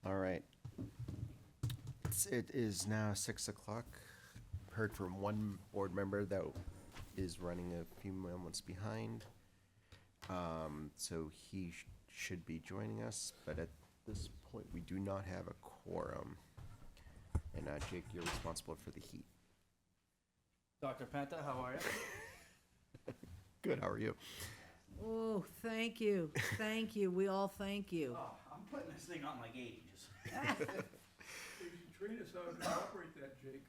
All right. It is now 6 o'clock. Heard from one board member that is running a few moments behind. So he should be joining us, but at this point, we do not have a quorum. And Jake, you're responsible for the heat. Dr. Penta, how are you? Good, how are you? Oh, thank you. Thank you. We all thank you. Oh, I'm putting this thing on like ages. You should train us how to operate that, Jake.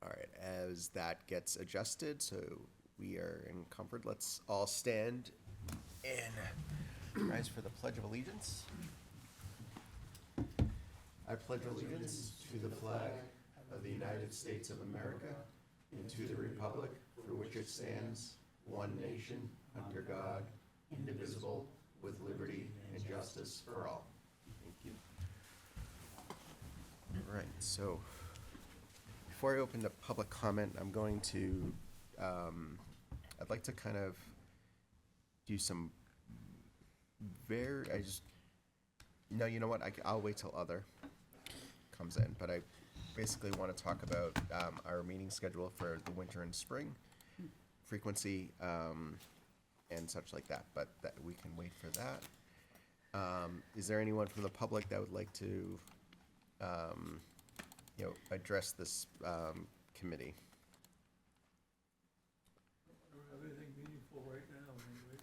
All right, as that gets adjusted, so we are in comfort, let's all stand and rise for the Pledge of Allegiance. I pledge allegiance to the flag of the United States of America and to the republic for which it stands, one nation, under God, indivisible, with liberty and justice for all. Thank you. All right, so before I open to public comment, I'm going to, I'd like to kind of do some no, you know what, I'll wait till other comes in, but I basically want to talk about our meeting schedule for the winter and spring, frequency, and such like that, but that we can wait for that. Is there anyone from the public that would like to, address this committee? I don't have anything meaningful right now, anyway.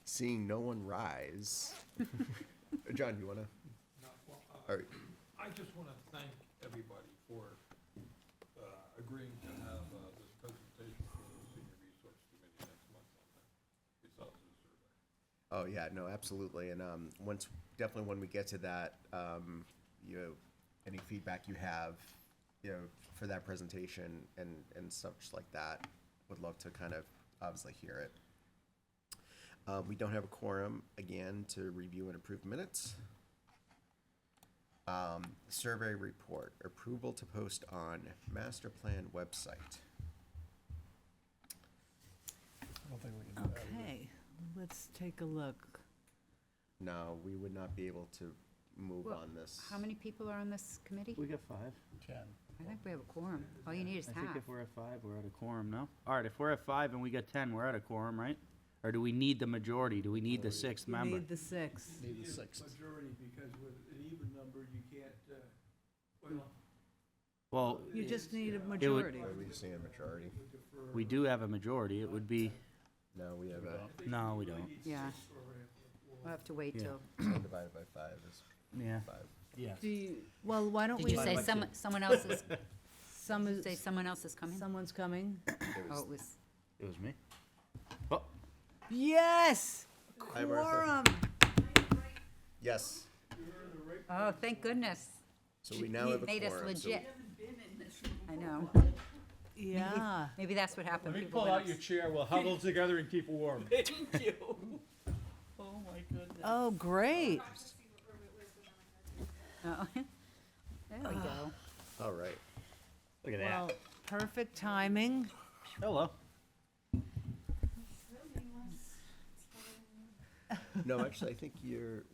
Seeing no one rise. John, you want to? All right. I just want to thank everybody for agreeing to have this presentation for the Senior Resource Committee next month on the results of the survey. Oh, yeah, no, absolutely. And definitely when we get to that, any feedback you have, for that presentation and such like that, would love to kind of obviously hear it. We don't have a quorum, again, to review and approve minutes. Survey report, approval to post on master plan website. I don't think we can do that. Okay, let's take a look. No, we would not be able to move Well, on this. How many people are on this committee? We got 5. I think we have a quorum. All you need is I think half. if we're at 5, we're at a quorum, no? All right, if we're at 5 and we get 10, we're at a quorum, right? Or do we need the majority? Do we need the 6th You member? need the 6. You need a majority, because with an even number, you can't, Well, You just need a would- majority. Why are we saying a majority? defer. we do have a majority. It would be, No, we have a no, we don't. Yeah. We'll have to wait Yeah. till. 10 divided by 5 is Yeah. 5. Do you, well, why don't Did we? you say someone else is, say someone else is coming? Someone's coming? Oh, it was, It was me. Oh, Yes! Hi, Martha. Quorum! Yes, oh, thank goodness. so we now He have a made us quorum. so- legit. I know. Yeah. Maybe that's what happened. Let me People pull went out your chair, we'll huddle together and keep warm. oh my goodness. Oh, great. Oh. There we go. All right. Look at Well, perfect timing. Hello. No, actually, I think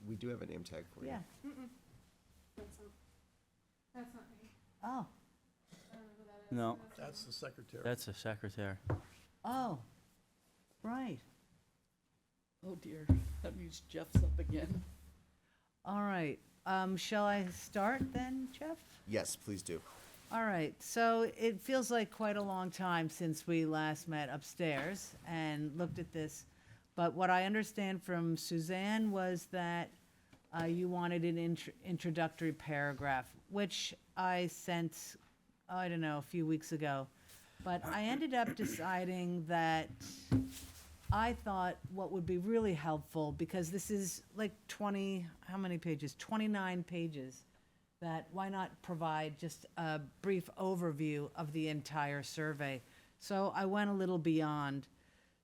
we do have a name tag for you. Yeah. That's not me. Oh, I don't know who that is. No, That's the secretary. that's the secretary. oh, right. Oh dear, that means Jeff's up again. All right. Shall I start then, Jeff? Yes, please do. All right, so it feels like quite a long time since we last met upstairs and looked at this. But what I understand from Suzanne was that you wanted an introductory paragraph, which I sent, I don't know, a few weeks ago. But I ended up deciding that I thought what would be really helpful, because this is like 20, how many pages? 29 pages. That why not provide just a brief overview of the entire survey? So I went a little beyond.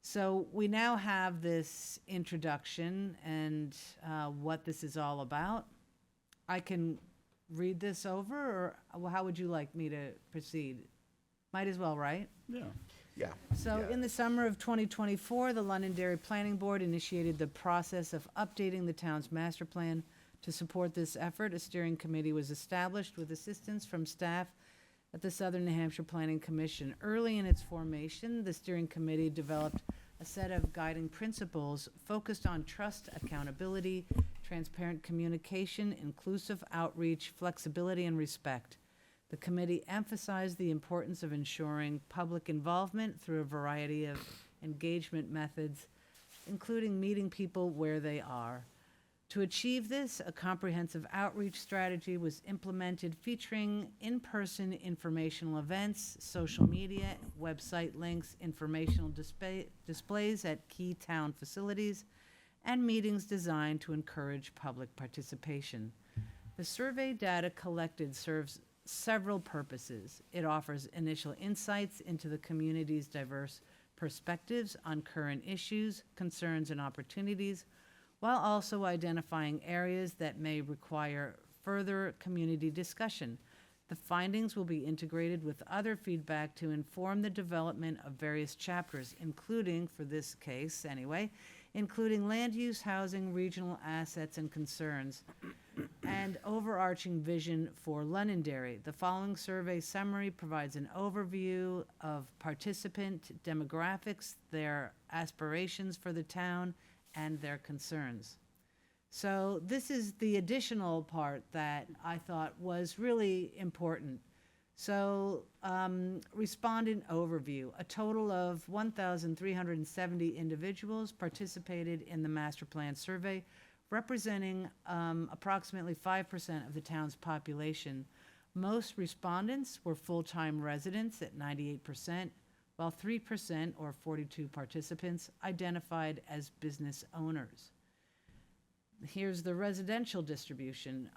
So we now have this introduction and what this is all about. I can read this over, or how would you like me to proceed? Might as well, right? Yeah. Yeah. So yeah. in the summer of 2024, the Londonderry Planning Board initiated the process of updating the town's master plan. To support this effort, a steering committee was established with assistance from staff at the Southern New Hampshire Planning Commission. Early in its formation, the steering committee developed a set of guiding principles focused on trust, accountability, transparent communication, inclusive outreach, flexibility, and respect. The committee emphasized the importance of ensuring public involvement through a variety of engagement methods, including meeting people where they are. To achieve this, a comprehensive outreach strategy was implemented featuring in-person informational events, social media, website links, informational displays at key town facilities, and meetings designed to encourage public participation. The survey data collected serves several purposes. It offers initial insights into the community's diverse perspectives on current issues, concerns, and opportunities, while also identifying areas that may require further community discussion. The findings will be integrated with other feedback to inform the development of various chapters, including, for this case anyway, including land use, housing, regional assets and concerns, and overarching vision for Londonderry. The following survey summary provides an overview of participant demographics, their aspirations for the town, and their concerns. So this is the additional part that I thought was really important. So respondent overview. A total of 1,370 individuals participated in the master plan survey, representing approximately 5% of the town's population. Most respondents were full-time residents at 98%, while 3%, or 42 participants, identified as business owners. Here's the residential distribution.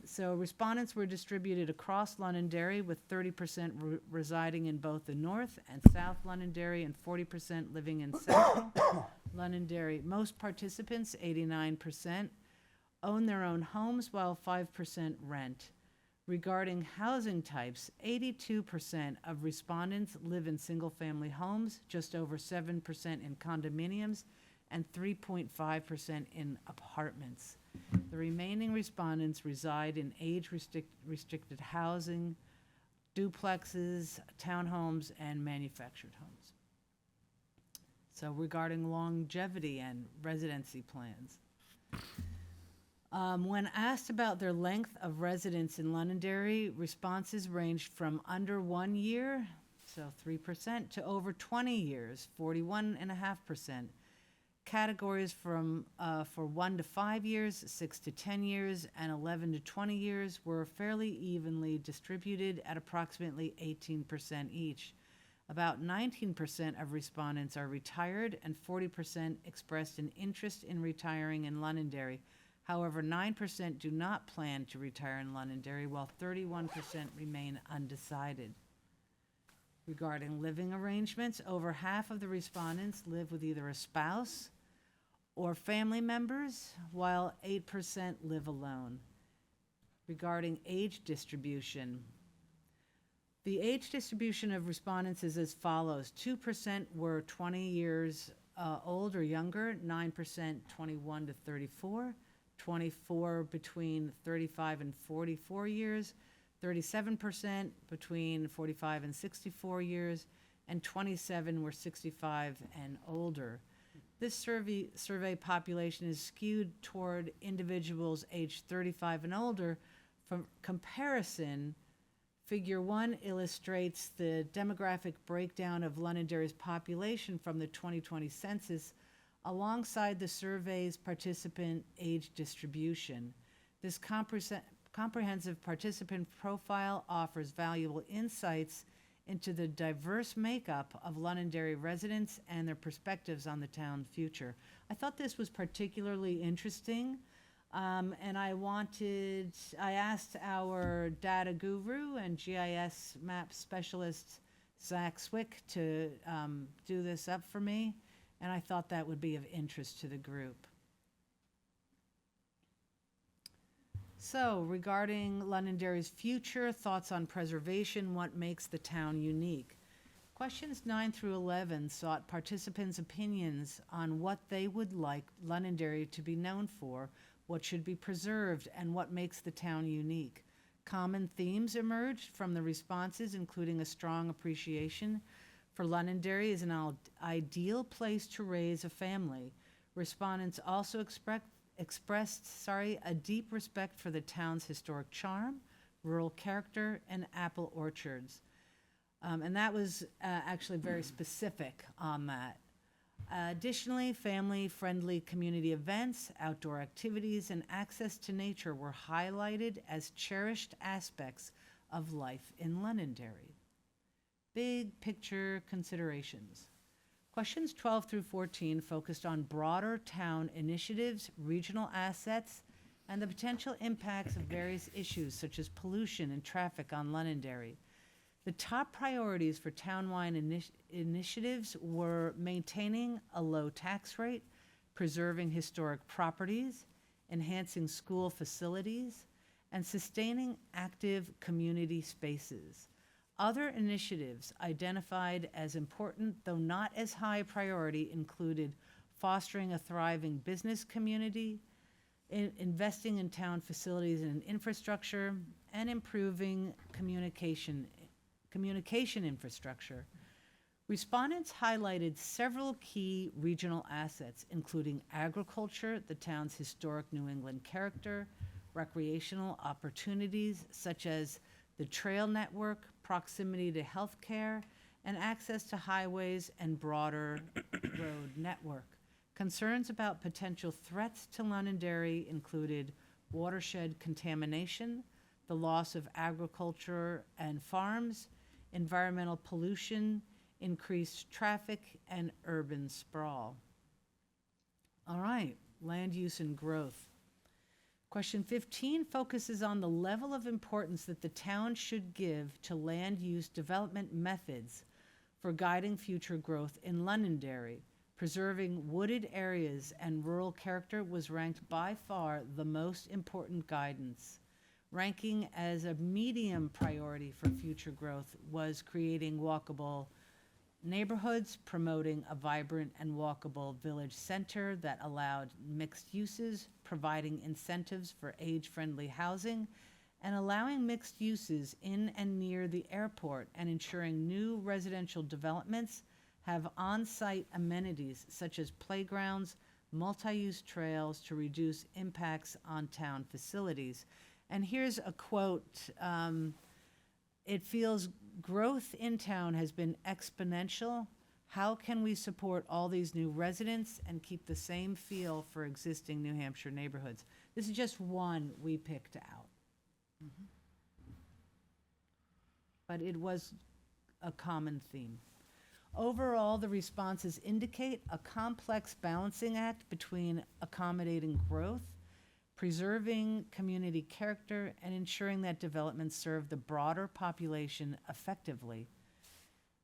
So respondents were distributed across Londonderry, with 30% residing in both the North and South Londonderry and 40% living in Central Londonderry. Most participants, 89%, own their own homes, while 5% rent. Regarding housing types, 82% of respondents live in single-family homes, just over 7% in condominiums, and 3.5% in apartments. The remaining respondents reside in age-restricted housing, duplexes, townhomes, and manufactured homes. So regarding longevity and residency plans. When asked about their length of residence in Londonderry, responses ranged from under 1 year, so 3%, to over 20 years, 41.5%. Categories from for 1 to 5 years, 6 to 10 years, and 11 to 20 years were fairly evenly distributed at approximately 18% each. About 19% of respondents are retired, and 40% expressed an interest in retiring in Londonderry. However, 9% do not plan to retire in Londonderry, while 31% remain undecided. Regarding living arrangements, over half of the respondents live with either a spouse or family members, while 8% live alone. Regarding age distribution, the age distribution of respondents is as follows. 2% were 20 years old or younger, 9% 21 to 34, 24 between 35 and 44 years, 37% between 45 and 64 years, and 27 were 65 and older. This survey population is skewed toward individuals aged 35 and older. From comparison, Figure 1 illustrates the demographic breakdown of Londonderry's population from the 2020 census alongside the survey's participant age distribution. This comprehensive participant profile offers valuable insights into the diverse makeup of Londonderry residents and their perspectives on the town's future. I thought this was particularly interesting, and I asked our data guru and GIS map specialist, Zach Swick, to do this up for me, and I thought that would be of interest to the group. So, regarding Londonderry's future, thoughts on preservation, what makes the town unique? Questions 9 through 11 sought participants' opinions on what they would like Londonderry to be known for, what should be preserved, and what makes the town unique. Common themes emerged from the responses, including a strong appreciation for Londonderry as an ideal place to raise a family. Respondents also expressed a deep respect for the town's historic charm, rural character, and apple orchards. And that was actually very specific on that. Additionally, family-friendly community events, outdoor activities, and access to nature were highlighted as cherished aspects of life in Londonderry. Big picture considerations. Questions 12 through 14 focused on broader town initiatives, regional assets, and the potential impacts of various issues such as pollution and traffic on Londonderry. The top priorities for townwide initiatives were maintaining a low tax rate, preserving historic properties, enhancing school facilities, and sustaining active community spaces. Other initiatives identified as important, though not as high priority, included fostering a thriving business community, investing in town facilities and infrastructure, and improving communication infrastructure. Respondents highlighted several key regional assets, including agriculture, the town's historic New England character, recreational opportunities such as the trail network, proximity to healthcare, and access to highways and broader road network. Concerns about potential threats to Londonderry included watershed contamination, the loss of agriculture and farms, environmental pollution, increased traffic, and urban sprawl. All right, land use and growth. Question 15 focuses on the level of importance that the town should give to land use development methods for guiding future growth in Londonderry. Preserving wooded areas and rural character was ranked by far the most important guidance. Ranking as a medium priority for future growth was creating walkable neighborhoods, promoting a vibrant and walkable village center that allowed mixed uses, providing incentives for age-friendly housing, and allowing mixed uses in and near the airport, and ensuring new residential developments have on-site amenities such as playgrounds, multi-use trails to reduce impacts on town facilities. And here's a quote. It feels growth in town has been exponential. How can we support all these new residents and keep the same feel for existing New Hampshire neighborhoods? This is just one we picked out. But it was a common theme. Overall, the responses indicate a complex balancing act between accommodating growth, preserving community character, and ensuring that developments serve the broader population effectively.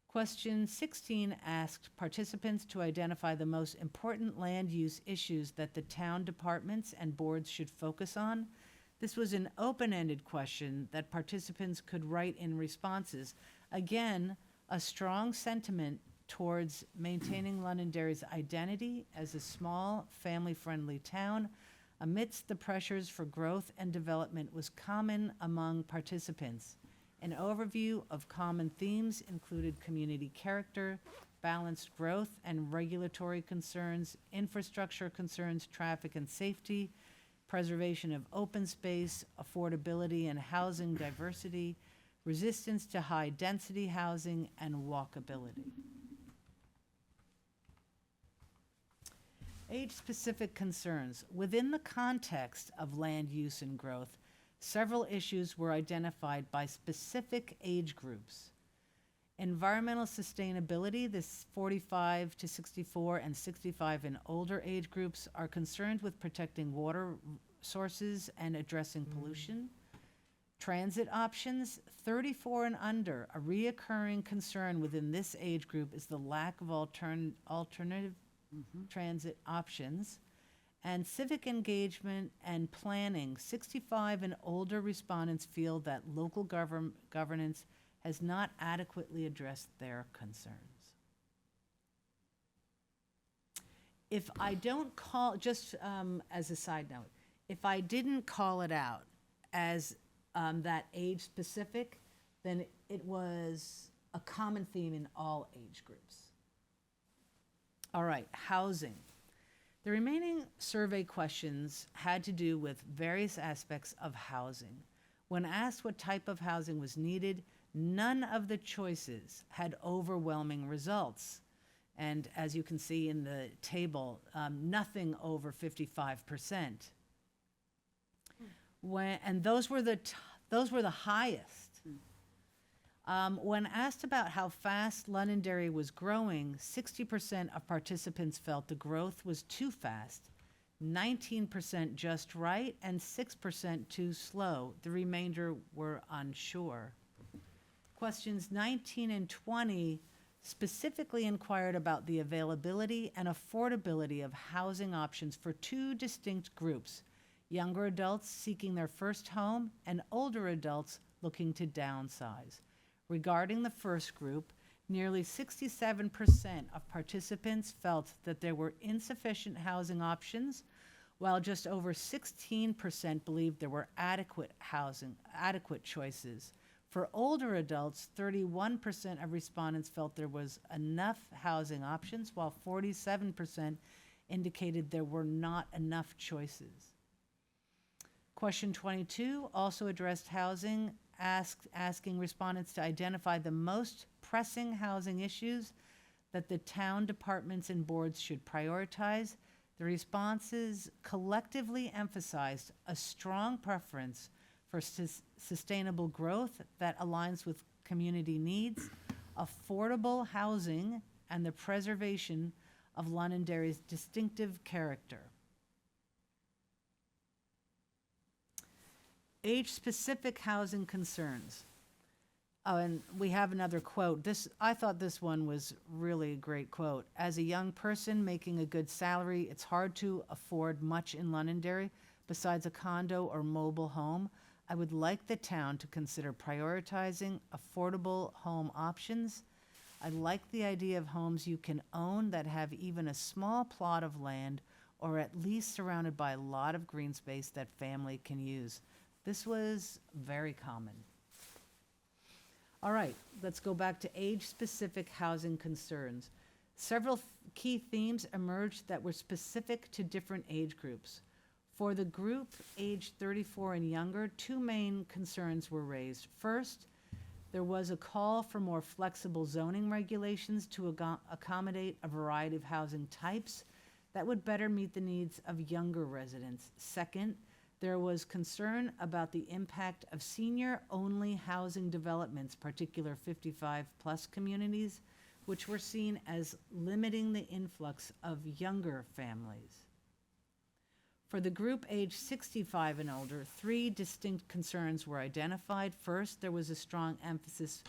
Question 16 asked participants to identify the most important land use issues that the town departments and boards should focus on. This was an open-ended question that participants could write in responses. Again, a strong sentiment towards maintaining Londonderry's identity as a small, family-friendly town amidst the pressures for growth and development was common among participants. An overview of common themes included community character, balanced growth and regulatory concerns, infrastructure concerns, traffic and safety, preservation of open space, affordability and housing diversity, resistance to high-density housing, and walkability. Age-specific concerns. Within the context of land use and growth, several issues were identified by specific age groups. Environmental sustainability, this 45 to 64 and 65 and older age groups are concerned with protecting water sources and addressing pollution. Transit options, 34 and under, a reoccurring concern within this age group is the lack of alternative transit options. And civic engagement and planning, 65 and older respondents feel that local governance has not adequately addressed their concerns. If I don't call, just as a side note, if I didn't call it out as that age specific, then it was a common theme in all age groups. All right, housing. The remaining survey questions had to do with various aspects of housing. When asked what type of housing was needed, none of the choices had overwhelming results. And as you can see in the table, nothing over 55%. And those were the highest. When asked about how fast Londonderry was growing, 60% of participants felt the growth was too fast, 19% just right, and 6% too slow. The remainder were unsure. Questions 19 and 20 specifically inquired about the availability and affordability of housing options for two distinct groups: younger adults seeking their first home and older adults looking to downsize. Regarding the first group, nearly 67% of participants felt that there were insufficient housing options, while just over 16% believed there were adequate choices. For older adults, 31% of respondents felt there was enough housing options, while 47% indicated there were not enough choices. Question 22 also addressed housing, asking respondents to identify the most pressing housing issues that the town departments and boards should prioritize. The responses collectively emphasized a strong preference for sustainable growth that aligns with community needs, affordable housing, and the preservation of Londonderry's distinctive character. Age-specific housing concerns. Oh, and we have another quote. I thought this one was really a great quote. As a young person making a good salary, it's hard to afford much in Londonderry besides a condo or mobile home. I would like the town to consider prioritizing affordable home options. I like the idea of homes you can own that have even a small plot of land or at least surrounded by a lot of green space that family can use. This was very common. All right, let's go back to age-specific housing concerns. Several key themes emerged that were specific to different age groups. For the group aged 34 and younger, two main concerns were raised. First, there was a call for more flexible zoning regulations to accommodate a variety of housing types that would better meet the needs of younger residents. Second, there was concern about the impact of senior-only housing developments, particular 55-plus communities, which were seen as limiting the influx of younger families. For the group aged 65 and older, three distinct concerns were identified. First, there was a strong emphasis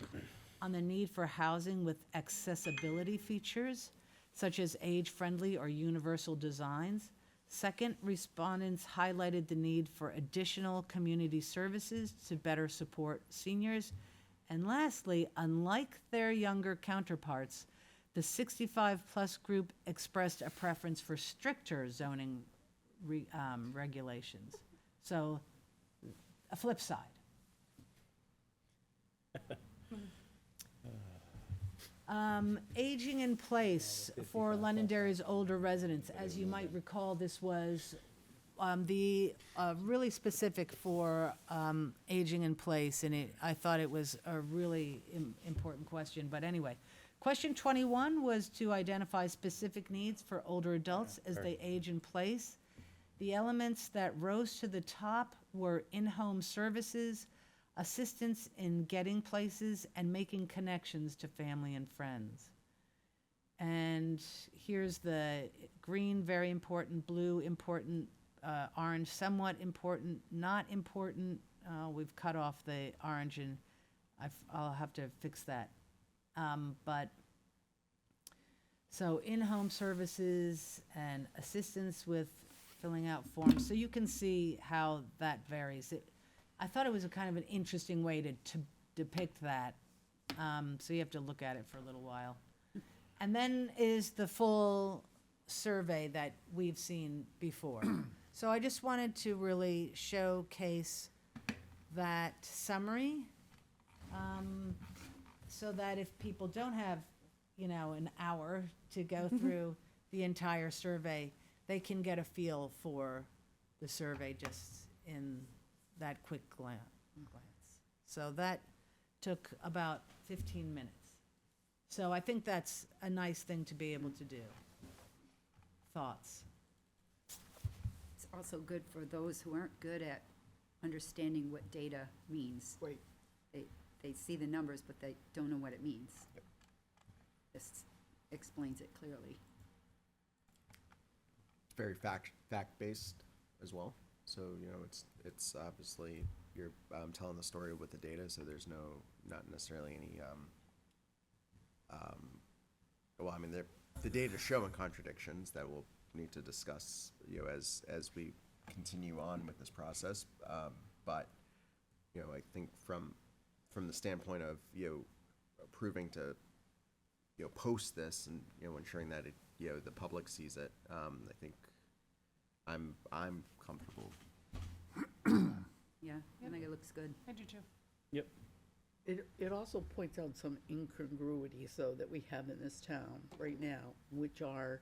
on the need for housing with accessibility features, such as age-friendly or universal designs. Second, respondents highlighted the need for additional community services to better support seniors. And lastly, unlike their younger counterparts, the 65-plus group expressed a preference for stricter zoning regulations. So, a flip side. Aging in place for Londonderry's older residents. As you might recall, this was really specific for aging in place, and I thought it was a really important question. But anyway, question 21 was to identify specific needs for older adults as they age in place. The elements that rose to the top were in-home services, assistance in getting places, and making connections to family and friends. And here's the green, very important, blue, important, orange, somewhat important, not important. We've cut off the orange, and I'll have to fix that. So in-home services and assistance with filling out forms. So you can see how that varies. I thought it was a kind of an interesting way to depict that. So you have to look at it for a little while. And then is the full survey that we've seen before. So I just wanted to really showcase that summary, so that if people don't have, an hour to go through the entire survey, they can get a feel for the survey just in that quick glance. So that took about 15 minutes. So I think that's a nice thing to be able to do. Thoughts? It's also good for those who aren't good at understanding what data means. Right. They see the numbers, but they don't know what it means. This explains it clearly. It's very fact-based as well. So, it's obviously, you're telling the story with the data, so there's not necessarily any, the data showing contradictions that we'll need to discuss, as we continue on with this process. But, I think from the standpoint of, approving to, post this and, ensuring that it, the public sees it, I think I'm comfortable. Yeah, I think it looks good. I do too. Yep. It also points out some incongruities, though, that we have in this town right now, which are,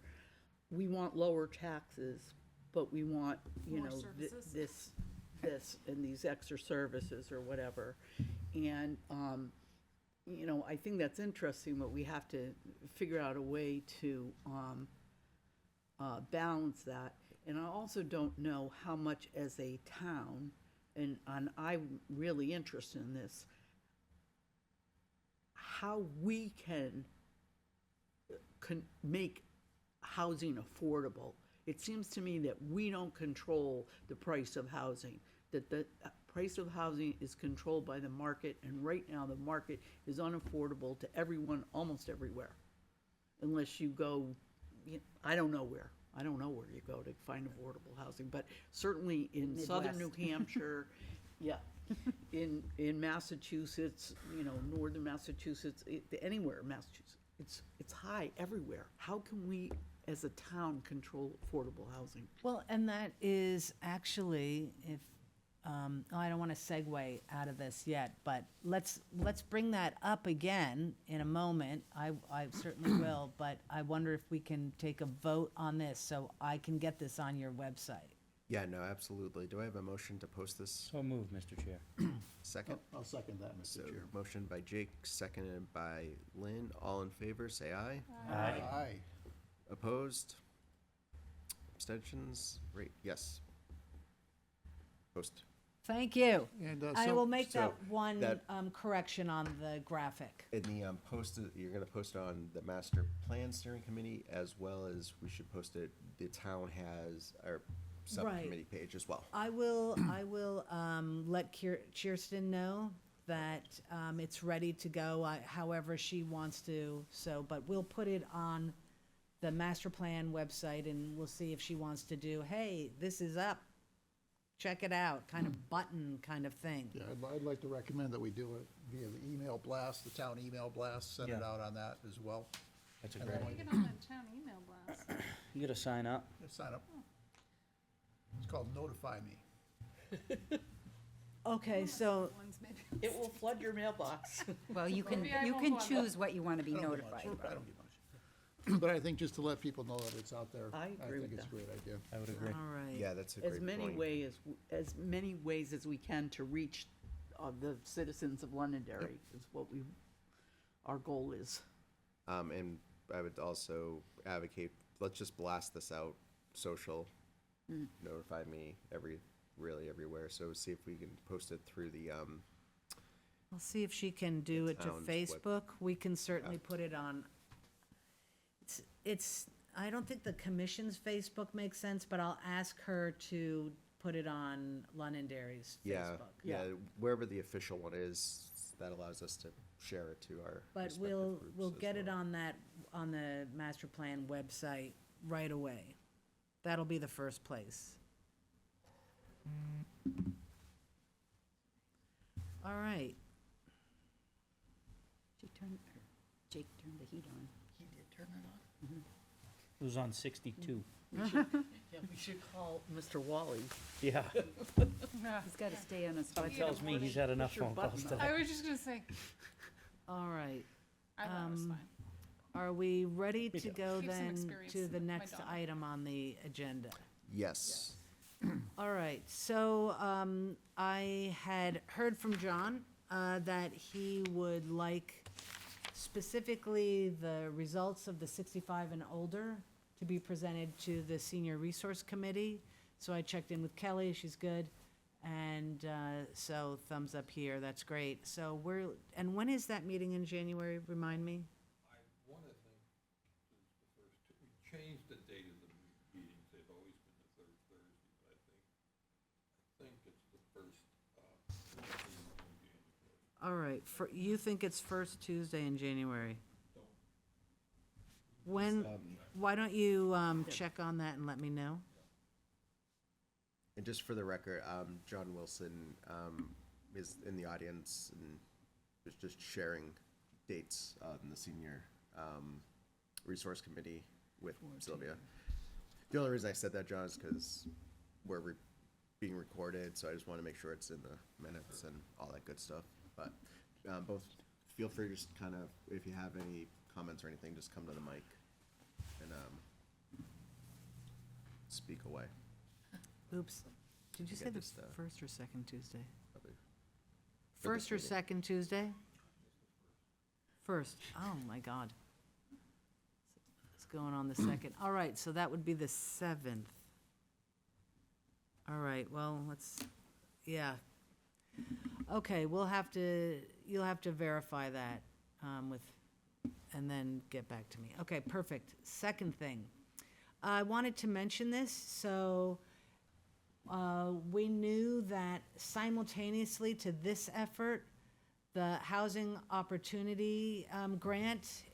we want lower taxes, but we want, More services. this, and these extra services or whatever. And, I think that's interesting, but we have to figure out a way to balance that. And I also don't know how much as a town, and I'm really interested in this, how we can make housing affordable. It seems to me that we don't control the price of housing, that the price of housing is controlled by the market, and right now the market is unaffordable to everyone, almost everywhere. Unless you go, I don't know where you go to find affordable housing, but certainly in southern New Midwest. Hampshire, yeah, in Massachusetts, northern Massachusetts, anywhere in Massachusetts, it's high everywhere. How can we, as a town, control affordable housing? Well, and that is actually, if, I don't want to segue out of this yet, but let's bring that up again in a moment. I certainly will, but I wonder if we can take a vote on this so I can get this on your website. Yeah, no, absolutely. Do I have a motion to post this So moved, Mr. Chair. second? I'll second that, So, Mr. Chair. motion by Jake, seconded by Lynn. All in favor, say aye. Aye. Opposed? Abstentions? Great, yes. Post. Thank you. And I will make so that one that- correction on the graphic. In the you're gonna post it on the master plan steering committee, as well as we should post it, the town has our subcommittee page as well. I will let Kirsten know that it's ready to go, however she wants to, but we'll put it on the master plan website, and we'll see if she wants to do, hey, this is up, check it out, kind of button kind of thing. Yeah, I'd like to recommend that we do it via the email blast, the town email blast, send it Yeah. out on that as well. That's a And great then How do idea. you get on that town email blast? You gotta sign up. Just sign up. It's called Notify Me. Okay, so, Ones maybe. It will flood your mailbox. Well, you can, Maybe I you won't can go on that. choose what you want to be I don't get notified much. I about. don't get much. But I think just to let people know that it's out there, I agree with think it's a that. great idea. I would agree. all right. Yeah, that's a great As point. many ways as we can to reach the citizens of Londonderry is what our goal is. And I would also advocate, let's just blast this out, social, notify me really everywhere. So see if we can post it through the, I'll see if she can do it to town's web- Facebook. We can certainly put it on. I don't think the commission's Facebook makes sense, but I'll ask her to put it on Londonderry's yeah, Facebook. yeah, wherever the official one is, that allows us to share it to our But respective we'll groups as get it well. on the master plan website right away. That'll be the first place. All right. Jake turned the heat on. He did turn it on. It was on 62. Yeah, we should call Mr. Wally. Yeah. He's gotta stay on his budget. Tells me he's had enough Push your phone calls button today. I was just gonna say, All right. I thought it was fine. Are we ready to go Keep some then experience to the in my next daughter. item on the agenda? Yes. All right, so I had heard from John that he would like specifically the results of the 65 and older to be presented to the Senior Resource Committee. So I checked in with Kelly, she's good. And so thumbs up here, that's great. So and when is that meeting in January, remind me? I wanna think it's the first, we changed the date of the meetings, they've always been the third Thursday, but I think it's the first, Tuesday in January. All right, you think it's first Tuesday in January? When, why don't you check on that and let me know? And just for the record, John Wilson is in the audience and is just sharing dates on the Senior Resource Committee with Sylvia. The only reason I said that, John, is because we're being recorded, so I just want to make sure it's in the minutes and all that good stuff. But both, feel free to just kind of, if you have any comments or anything, just come to the mic and speak away. Oops, did you I say get the this, first or second Tuesday? Probably. For this First or meeting. second Tuesday? First, oh my God. It's going on the second. All right, so that would be the 7th. All right, well, yeah. Okay, you'll have to verify that and then get back to me. Okay, perfect. Second thing, I wanted to mention this, so we knew that simultaneously to this effort, the Housing Opportunity Grant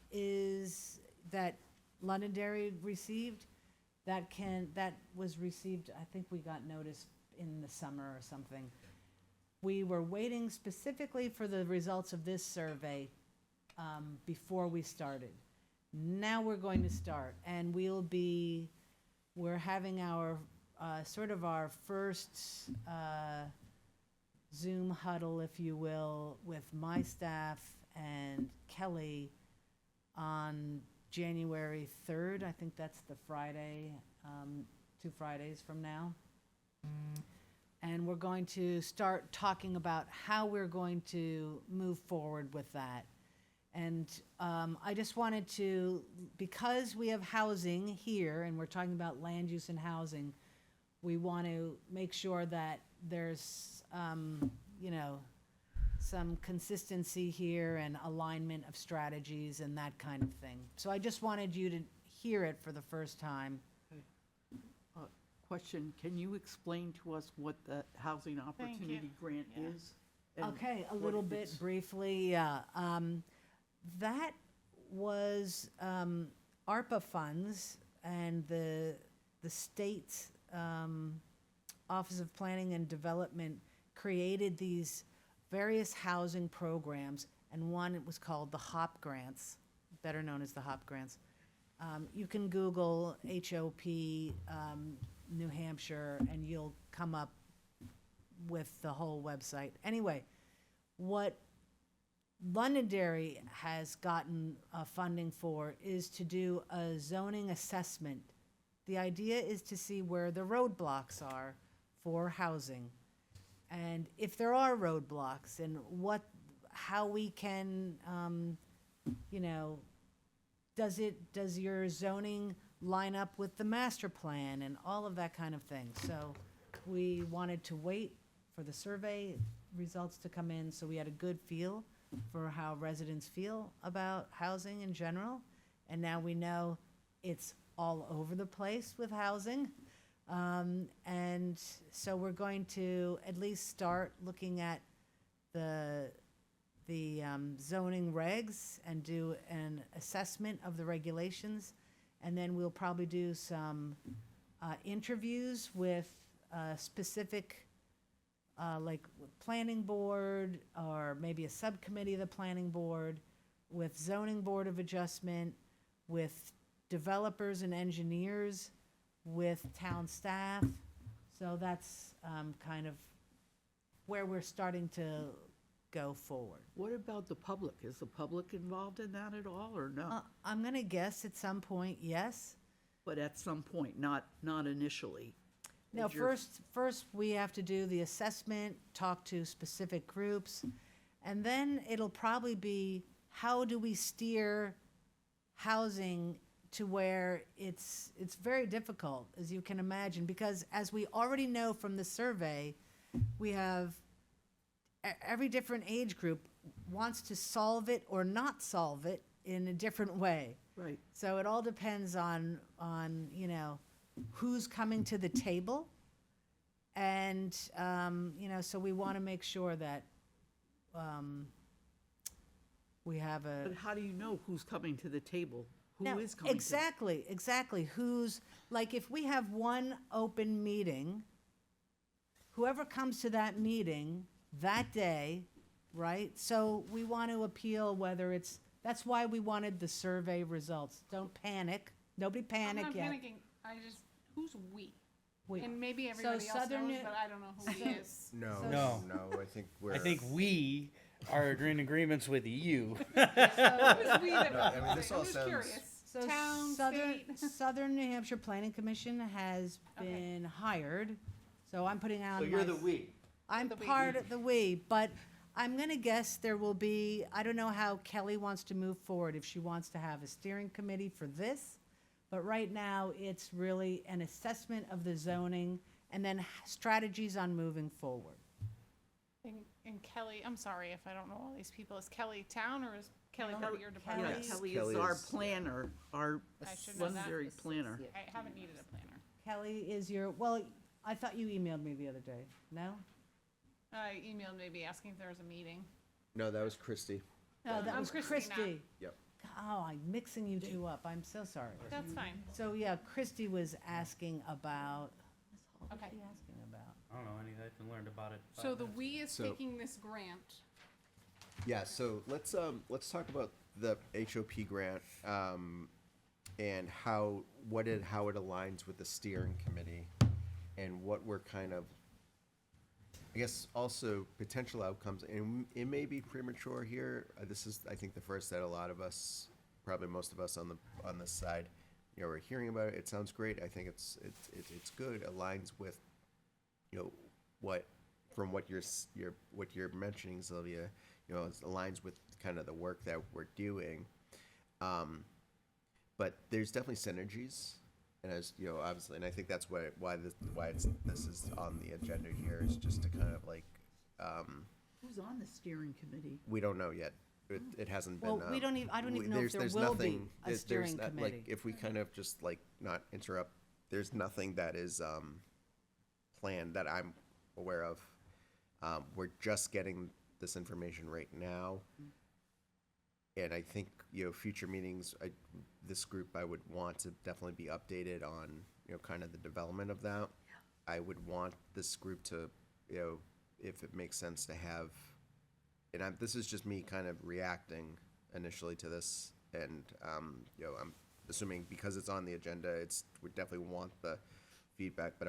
that Londonderry received, that was received, I think we got notice in the summer or something. We were waiting specifically for the results of this survey before we started. Now we're going to start, and we're having our sort of our first Zoom huddle, if you will, with my staff and Kelly on January 3rd. I think that's the Friday, 2 Fridays from now. And we're going to start talking about how we're going to move forward with that. And I just wanted to, because we have housing here and we're talking about land use and housing, we want to make sure that there's, some consistency here and alignment of strategies and that kind of thing. So I just wanted you to hear it for the first time. Question, can you explain to us what the Housing Opportunity Grant Yeah. is? and Okay, a what little bit it's- briefly, yeah. That was ARPA funds, and the state Office of Planning and Development created these various housing programs, and one it was called the HOP grants, better known as the HOP grants. You can Google HOP New Hampshire, and you'll come up with the whole website. Anyway, what Londonderry has gotten funding for is to do a zoning assessment. The idea is to see where the roadblocks are for housing, and if there are roadblocks, and how we can, does your zoning line up with the master plan and all of that kind of thing. So we wanted to wait for the survey results to come in, so we had a good feel for how residents feel about housing in general. And now we know it's all over the place with housing. And so we're going to at least start looking at the zoning regs and do an assessment of the regulations. And then we'll probably do some interviews with specific, like planning board, or maybe a subcommittee of the planning board, with zoning board of adjustment, with developers and engineers, with town staff. So that's kind of where we're starting to go forward. What about the public? Is the public involved in that at all, or no? I'm gonna guess at some point, yes. But at some point, not initially. No, Is your- first we have to do the assessment, talk to specific groups, and then it'll probably be, how do we steer housing to where it's very difficult, as you can imagine, because as we already know from the survey, we have every different age group wants to solve it or not solve it in a different way. Right. So it all depends on, you know, who's coming to the table. And, you know, so we want to make sure that we have a. But how do you know who's coming to the table? Who No, is coming to? Exactly. Who's, like, if we have one open meeting, whoever comes to that meeting that day, right? So we want to appeal whether it's, that's why we wanted the survey results. Don't panic. Nobody I'm panic not yet. panicking. I just, who's we? We- And maybe everybody else Southern knows, New- but I don't know who he is. No, No. no, I think we're. I think we are in agreements with you. Who's we that, I mean, this I'm all just sounds- curious. So Town, Southern, state? Southern New Hampshire Planning Commission has Okay. been hired, so I'm putting out. So you're my- the we. I'm The we. part of the we, but I'm gonna guess there will be, I don't know how Kelly wants to move forward, if she wants to have a steering committee for this. But right now, it's really an assessment of the zoning and then strategies on moving forward. And Kelly, I'm sorry if I don't know all these people. Is Kelly town or is Kelly part of your Yeah, department? Kelly Kelly is our is- planner, our I should know that. secondary planner. Yeah. I haven't needed a planner. Kelly is your, well, I thought you emailed me the other day, no? I emailed maybe asking if there was a meeting. No, that was Christie. No, that I'm was Christina. Christie. Yep. Oh, I'm mixing you two up, I'm so sorry. That's fine. So, yeah, Christie was asking about, what was Okay. she asking about? I don't know anything. I learned about it. So the we is So- taking this grant. Yeah, so let's talk about the HOP grant and how it aligns with the steering committee and what we're kind of, I guess, also potential outcomes. And it may be premature here. This is, I think, the first that a lot of us, probably most of us on this side, you know, we're hearing about it. It sounds great. I think it's good. Aligns with, you know, what you're mentioning, Sylvia. You know, it aligns with kind of the work that we're doing. But there's definitely synergies, and as you know, obviously, and I think that's why this is on the agenda here, is just to kind of like, Who's on the steering committee? we don't know yet. It hasn't been. Well, we don't even, I don't even know if there's there will be nothing- a there's steering not- committee. Like, if we kind of just like not interrupt, there's nothing that is planned that I'm aware of. We're just getting this information right now. And I think, you know, future meetings, this group, I would want to definitely be updated on, you know, kind of the development of that. I would want this group to, you know, if it makes sense to have, and this is just me kind of reacting initially to this, and, you know, I'm assuming because it's on the agenda, we definitely want the feedback, but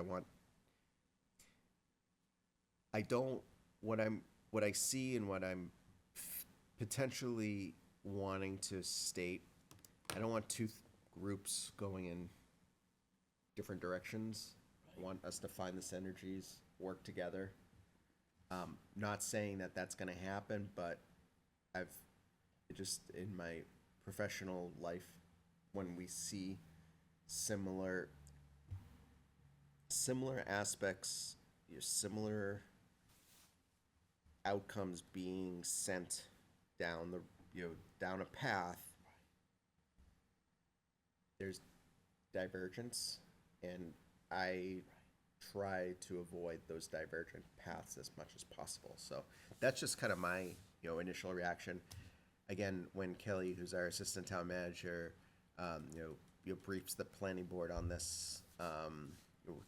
what I see and what I'm potentially wanting to state, I don't want two groups going in different directions. I want us to find the synergies, work together. Not saying that that's gonna happen, but in my professional life, when we see similar aspects, similar outcomes being sent down down a path, there's divergence, and I try to avoid those divergent paths as much as possible. So that's just kind of my, you know, initial reaction. Again, when Kelly, who's our assistant town manager, you know, briefs the planning board on this,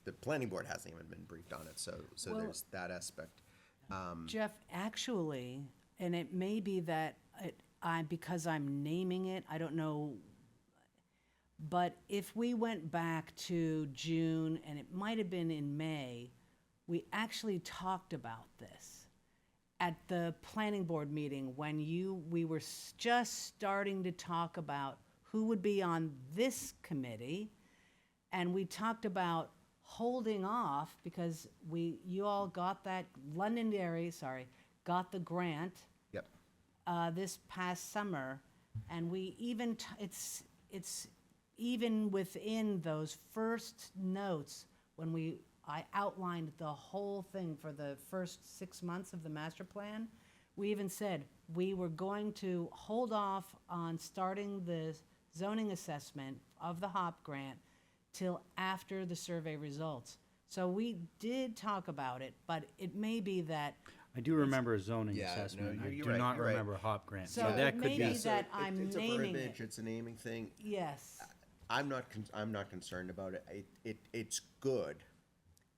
the planning board hasn't even been briefed on it, so Well- there's that aspect. Jeff, actually, and it may be that because I'm naming it, I don't know. But if we went back to June, and it might have been in May, we actually talked about this at the planning board meeting when we were just starting to talk about who would be on this committee. And we talked about holding off because you all got that, Londonderry, got the grant Yep. this past summer, and we even, it's even within those first notes, when I outlined the whole thing for the first 6 months of the master plan, we even said we were going to hold off on starting the zoning assessment of the HOP grant till after the survey results. So we did talk about it, but it may be that, I do remember a zoning Yeah, no, assessment. I you're do right, not you're right. remember HOP grant. So So it that could may be. be that I'm it's a naming verbiage, it. it's a naming thing. Yes. I'm not concerned about it. It's good.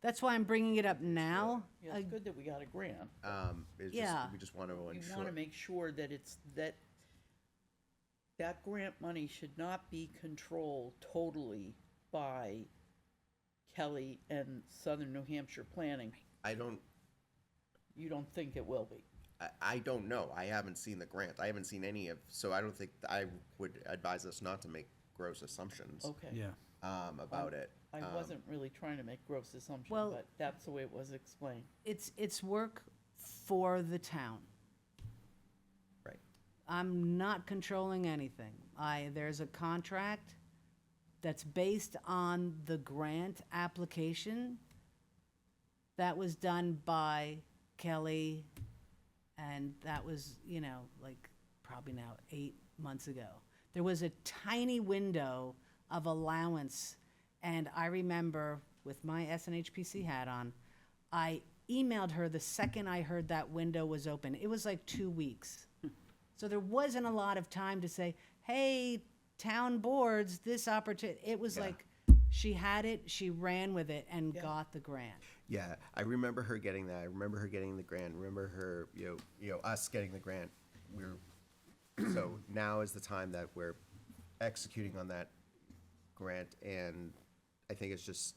That's why I'm bringing it up now. Yeah, it's good that we got a grant. It's Yeah. just, we just want to We ensure. want to make sure that that grant money should not be controlled totally by Kelly and Southern New Hampshire Planning. I don't, You don't think it will be? I don't know. I haven't seen the grant. I haven't seen any of, so I don't think, I would advise us not to make gross assumptions, Okay. Yeah. about it. I wasn't really trying to make gross assumptions, Well- but that's the way it was explained. It's work for the town. Right. I'm not controlling anything. There's a contract that's based on the grant application that was done by Kelly, and that was, like, probably now 8 months ago. There was a tiny window of allowance, and I remember, with my SNHPC hat on, I emailed her the second I heard that window was open. It was like 2 weeks. So there wasn't a lot of time to say, hey, town boards, this opportunity. It was Yeah. like, she had it, she ran with it, and got the grant. Yeah, I remember her getting that. I remember her getting the grant. Remember her, us getting the grant. So now is the time that we're executing on that grant, and I think it's just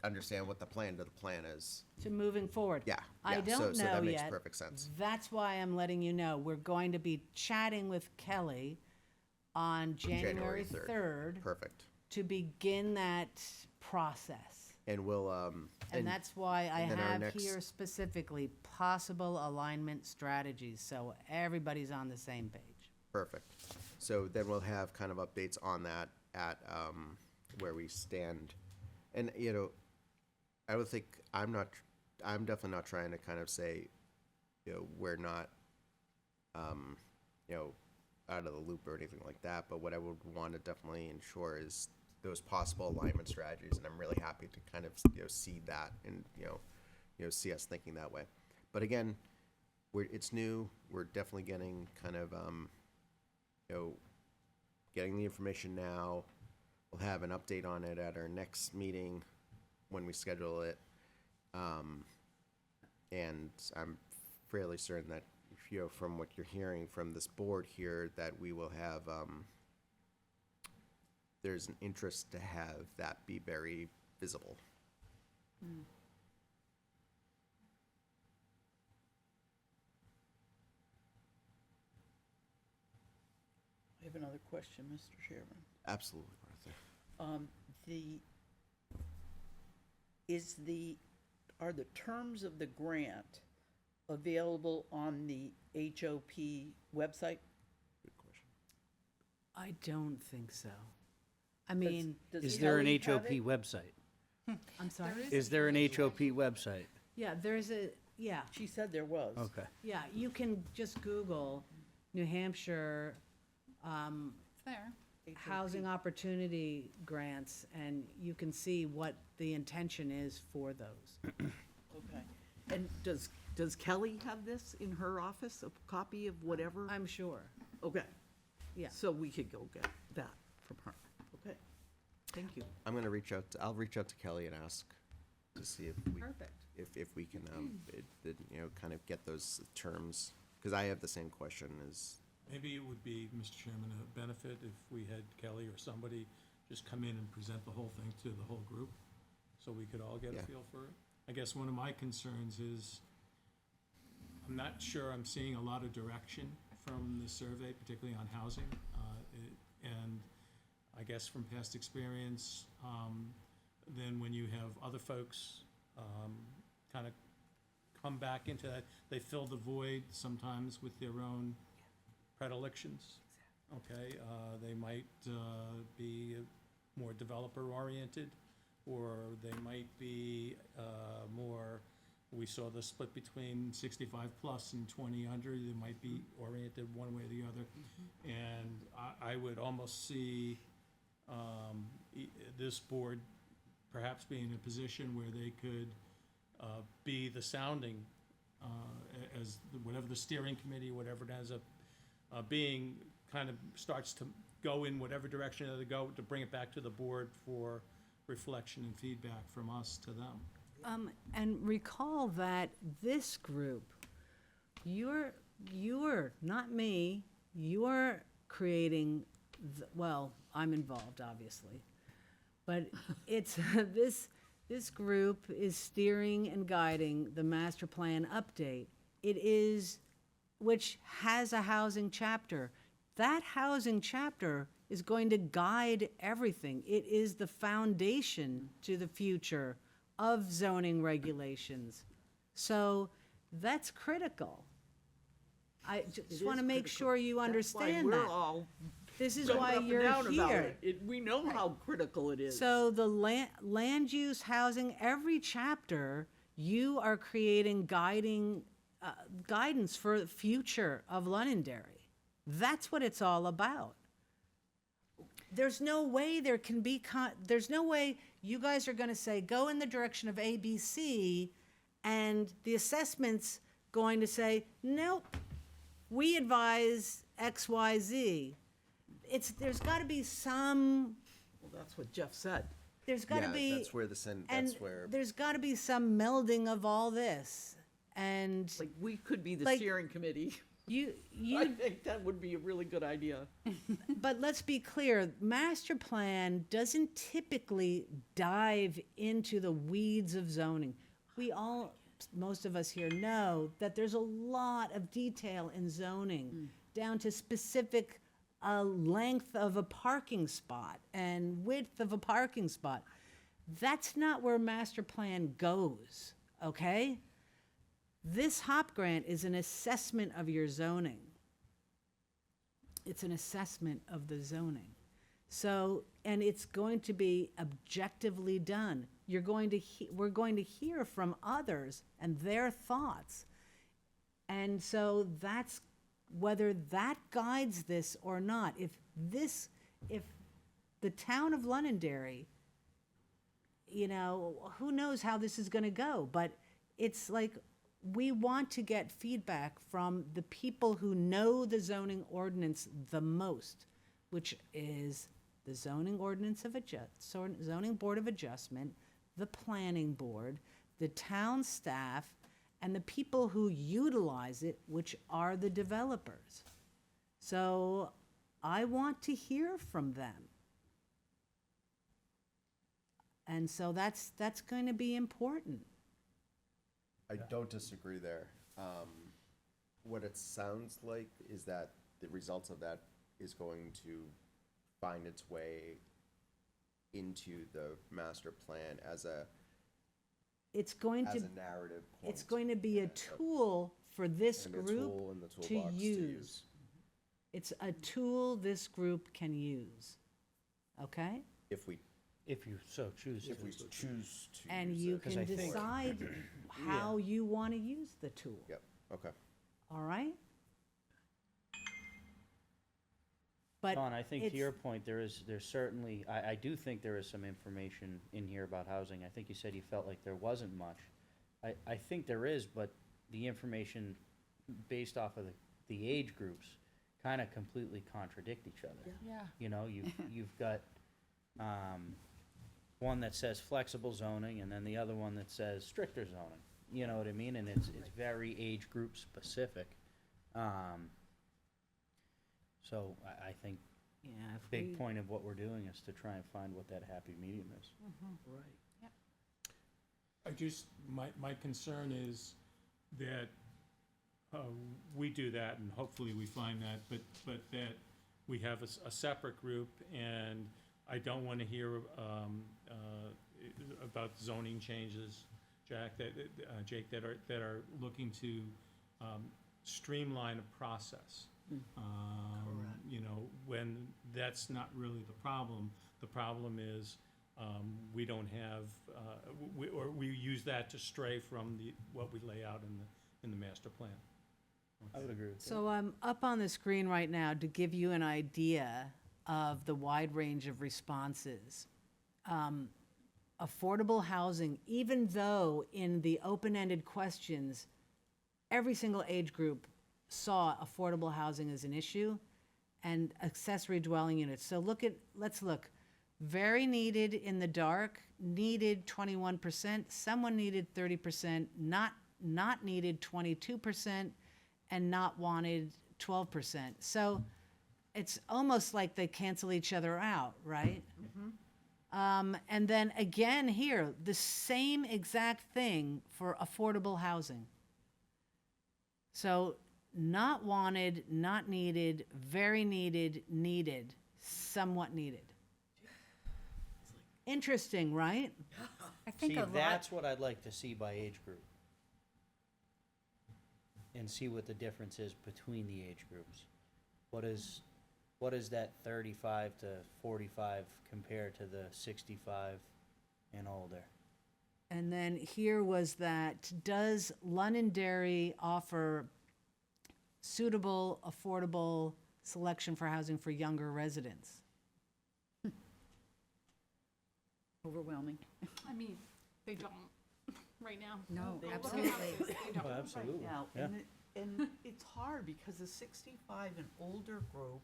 understand what the plan to the plan is. To moving forward. Yeah, I yeah, don't so know that makes yet. perfect sense. That's why I'm letting you know. We're going to be chatting with Kelly on January 3rd Perfect. to begin that process. And we'll, And that's why I and then our have next- here specifically possible alignment strategies, so everybody's on the same page. perfect. So then we'll have kind of updates on that at, where we stand. And, I would think, I'm definitely not trying to kind of say, we're not, out of the loop or anything like that, but what I would want to definitely ensure is those possible alignment strategies, and I'm really happy to kind of, see that and, see us thinking that way. But again, it's new, we're definitely getting kind of, getting the information now. We'll have an update on it at our next meeting when we schedule it. And I'm fairly certain that, from what you're hearing from this board here, that we will have, there's an interest to have that be very visible. I have another question, Mr. Chairman. Absolutely, Martha. Are the terms of the grant available on the HOP website? Good question. I don't think so. I mean, Does Is there an Kelly have HOP it? website? I'm sorry? Is there an HOP website? Yeah, yeah. She said there was. Okay. Yeah, you can just Google New Hampshire It's there. housing opportunity grants, and you can see what the intention is for those. Okay. And does Kelly have this in her office, a copy of whatever? I'm sure. Okay. Yeah. So we could go get that from her. Okay. Thank you. I'll reach out to Kelly and ask to see if we, Perfect. if we can, kind of get those terms, because I have the same question as Maybe it would be, Mr. Chairman, a benefit if we had Kelly or somebody just come in and present the whole thing to the whole group, so we could all get Yeah. a feel for it. I guess one of my concerns is, I'm not sure I'm seeing a lot of direction from the survey, particularly on housing. And I guess from past experience, then when you have other folks kind of come back into that, they fill the void sometimes with their own predilections. Okay, they might be more developer-oriented, or they might be more, we saw the split between 65 plus and 20 under, they might be oriented one way or the other. And I would almost see this board perhaps be in a position where they could be the sounding, as whatever the steering committee, whatever it ends up being, kind of starts to go in whatever direction they go, to bring it back to the board for reflection and feedback from us to them. And recall that this group, you're, not me, you're creating, well, I'm involved, obviously. But it's, this group is steering and guiding the master plan update. It is, which has a housing chapter. That housing chapter is going to guide everything. It is the foundation to the future of zoning regulations. So that's critical. I It just want to is make critical. sure you That's understand why that. we're all This is jumping why up and you're down about here. We know how critical it is. So the land use, housing, every chapter, you are creating guidance for the future of Londonderry. That's what it's all about. There's no way there can be, there's no way you guys are gonna say, go in the direction of A, B, C, and the assessment's going to say, nope, we advise X, Y, Z. There's gotta be some, Well, that's what Jeff said. there's gotta Yeah, be. that's where And that's where, there's got to be some melding of all this, and Like, we could be the Like- steering committee. you I think that would be a really good idea. but let's be clear, master plan doesn't typically dive into the weeds of zoning. We all, most of us here know that there's a lot of detail in zoning, down to specific length of a parking spot and width of a parking spot. That's not where master plan goes, okay? This HOP grant is an assessment of your zoning. It's an assessment of the zoning. So, and it's going to be objectively done. We're going to hear from others and their thoughts. And so that's whether that guides this or not. If the town of Londonderry, who knows how this is gonna go, but it's like, we want to get feedback from the people who know the zoning ordinance the most, which is the zoning ordinance of zoning board of adjustment, the planning board, the town staff, and the people who utilize it, which are the developers. So I want to hear from them. And so that's going to be important. I don't disagree there. What it sounds like is that the results of that is going to find its way into the master plan as a It's going to, narrative point. it's going to be a tool for this and a group tool in the to toolbox use. It's a tool this group can use, okay? If we If you so choose to. choose to. And use you it. can I think- decide how you want to use the tool, Yep. Okay. all right? But Don, I think to it's- your point, there's certainly, I do think there is some information in here about housing. I think you said you felt like there wasn't much. I think there is, but the information based off of the age groups kind of completely contradict each other. Yeah. You know, you've got, one that says flexible zoning and then the other one that says stricter zoning. You know what I mean? And it's very age group specific. So I think Yeah, if big we- point of what we're doing is to try and find what that happy medium is. Right. I just, my concern is that we do that, and hopefully we find that, but that we have a separate group, and I don't want to hear about zoning changes, Jack, Jake, that are looking to streamline a process. You know, when that's not really the problem. The problem is, we don't have, we use that to stray from what we lay out in the master plan. I would agree with that. So I'm up on the screen right now to give you an idea of the wide range of responses. Affordable housing, even though in the open-ended questions, every single age group saw affordable housing as an issue and accessory dwelling units. So let's look. Very needed in the dark, needed 21%, someone needed 30%, not needed 22%, and not wanted 12%. So it's almost like they cancel each other out, right? And then again here, the same exact thing for affordable housing. So not wanted, not needed, very needed, needed, somewhat needed. Interesting, right? I think See, a lot, that's what I'd like to see by age group. And see what the difference is between the age groups. What is that 35 to 45 compared to the 65 and older? And then here was that, does Londonderry offer suitable, affordable selection for housing for younger residents? overwhelming. I mean, they don't, right now. No, They Look at absolutely. houses, they don't. Oh, absolutely. Now, Yeah. and it's hard because the 65 and older group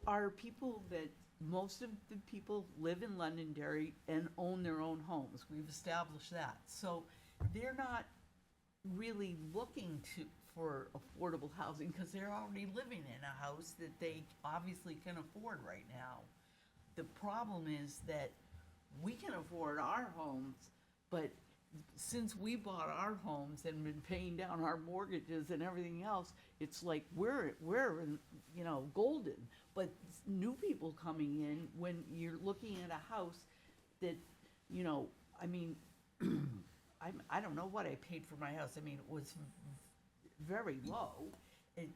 are people that, most of the people live in Londonderry and own their own homes. We've established that. So they're not really looking for affordable housing because they're already living in a house that they obviously can afford right now. The problem is that we can afford our homes, but since we bought our homes and been paying down our mortgages and everything else, it's like we're in, golden. But new people coming in, when you're looking at a house that, I mean, I don't know what I paid for my house. I mean, it was very low. And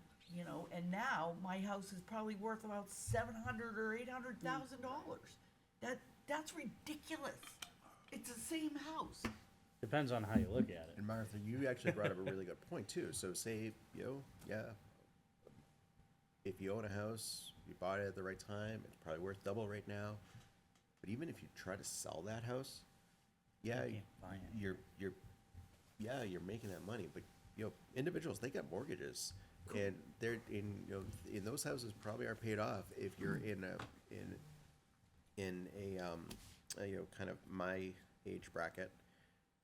now my house is probably worth about $700,000 or $800,000. That's ridiculous. It's the same house. Depends on how you look at it. And Martha, you actually brought up a really good point too. So say, if you own a house, you bought it at the right time, it's probably worth double right now. But even if you try to sell that house, You can't buy it. you're making that money. But individuals, they got mortgages, and they're in those houses probably are paid off if you're in a kind of my age bracket.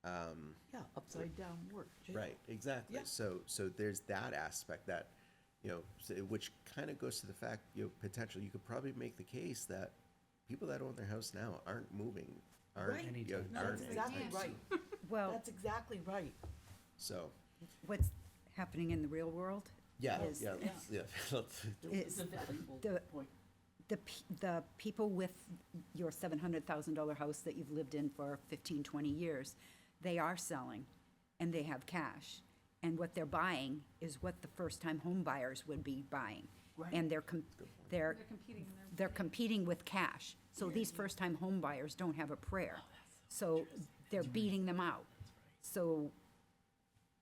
Yeah, upside down mortgage. Right, exactly. Yeah. So there's that aspect that, which kind of goes to the fact, potentially you could probably make the case that people that own their house now aren't moving, aren't, Right. Anytime. That's exactly right. Well, That's exactly right. so, what's happening in the real world? yeah, Is- yeah, yeah. It's a valuable the- point. The people with your $700,000 house that you've lived in for 15, 20 years, they are selling and they have cash. And what they're buying is what the first-time home buyers would be buying. Right. And they're They're competing in they're competing with cash. So these first-time home buyers don't have a prayer. So they're beating them out. So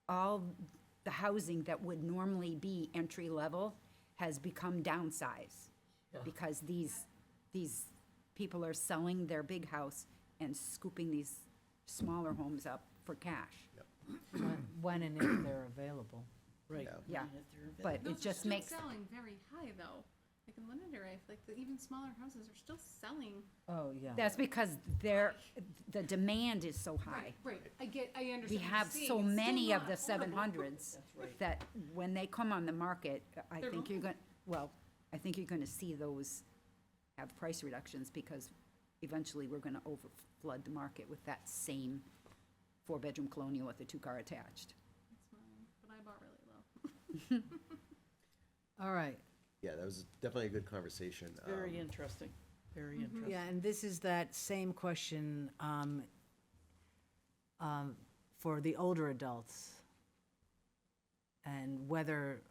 all the housing that would normally be entry-level has become downsized. Yeah. Because these people are selling their big house and scooping these smaller homes up for cash. When and if they're available. Right. Yeah. And if they're But Those it are just still makes, selling very high though. Like in Londonderry, I feel like even smaller houses are still selling. Oh, yeah. that's because the demand is so high. Right. I understand. We what you're have saying. so It's still many of not the affordable. 700s that when they come on the market, I They're think you're moving. going, well, I think you're gonna see those have price reductions because eventually we're gonna overflood the market with that same four-bedroom colonial with a two-car attached. That's mine, but I bought really low. All right. Yeah, that was definitely a good conversation. Very interesting, very interesting. Yeah, and this is that same question for the older adults, and whether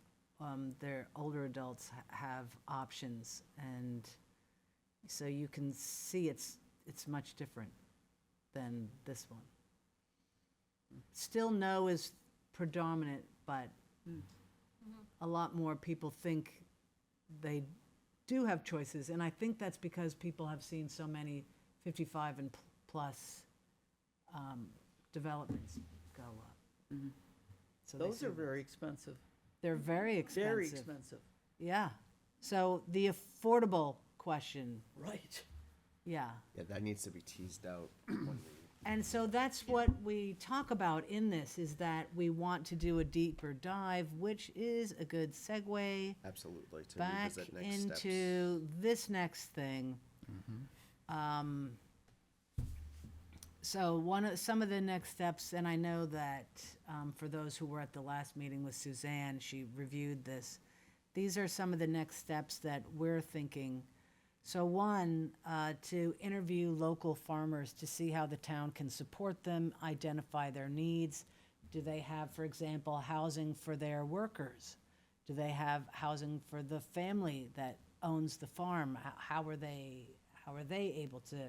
their older adults have options. And so you can see it's much different than this one. Still no is predominant, but a lot more people think they do have choices, and I think that's because people have seen so many 55 and plus developments go up. So they Those see are that. very expensive, They're very expensive. very expensive. Yeah. So the affordable question, Right. yeah. Yeah, that needs to be teased out when we And so that's what we talk about in this, is that we want to do a deeper dive, which is a good segue absolutely to back revisit next steps. into this next thing. So some of the next steps, and I know that for those who were at the last meeting with Suzanne, she reviewed this. These are some of the next steps that we're thinking. So one, to interview local farmers to see how the town can support them, identify their needs. Do they have, for example, housing for their workers? Do they have housing for the family that owns the farm? How are they able to,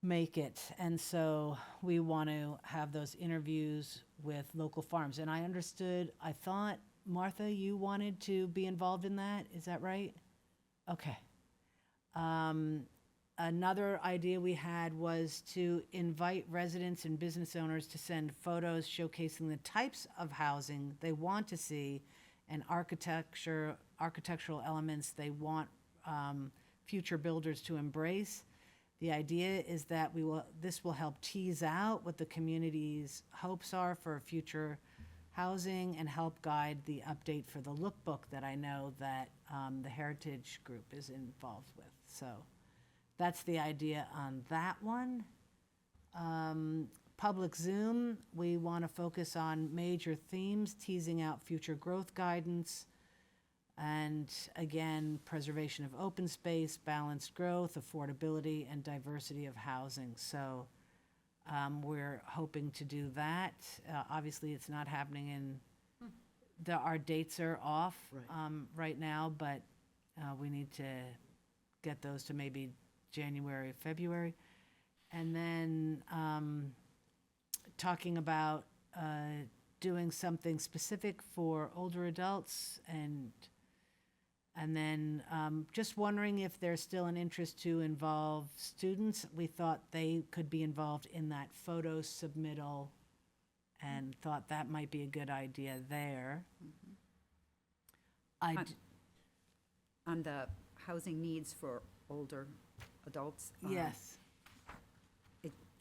make it? And so we want to have those interviews with local farms. And I thought, Martha, you wanted to be involved in that, is that right? Okay. Another idea we had was to invite residents and business owners to send photos showcasing the types of housing they want to see and architectural elements they want future builders to embrace. The idea is that this will help tease out what the community's hopes are for future housing and help guide the update for the lookbook that I know that the Heritage Group is involved with. So that's the idea on that one. Public Zoom, we want to focus on major themes, teasing out future growth guidance, and again, preservation of open space, balanced growth, affordability, and diversity of housing. So we're hoping to do that. Obviously, it's not happening our dates are off Right. right now, but we need to get those to maybe January, February. And then talking about doing something specific for older adults, and then just wondering if there's still an interest to involve students. We thought they could be involved in that photo submittal and thought that might be a good idea there. On the housing needs for older adults. Yes,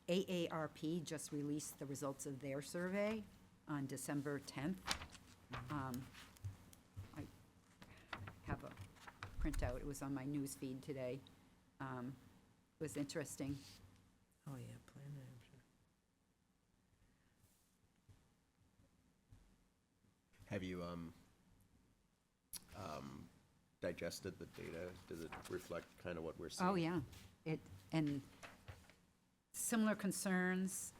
AARP just released the results of their survey on December 10th. I have a printout, it was on my news feed today. It was interesting. oh yeah, Plan New Hampshire. Have you digested the data? Does it reflect kind of what we're seeing? Oh, yeah. And similar concerns,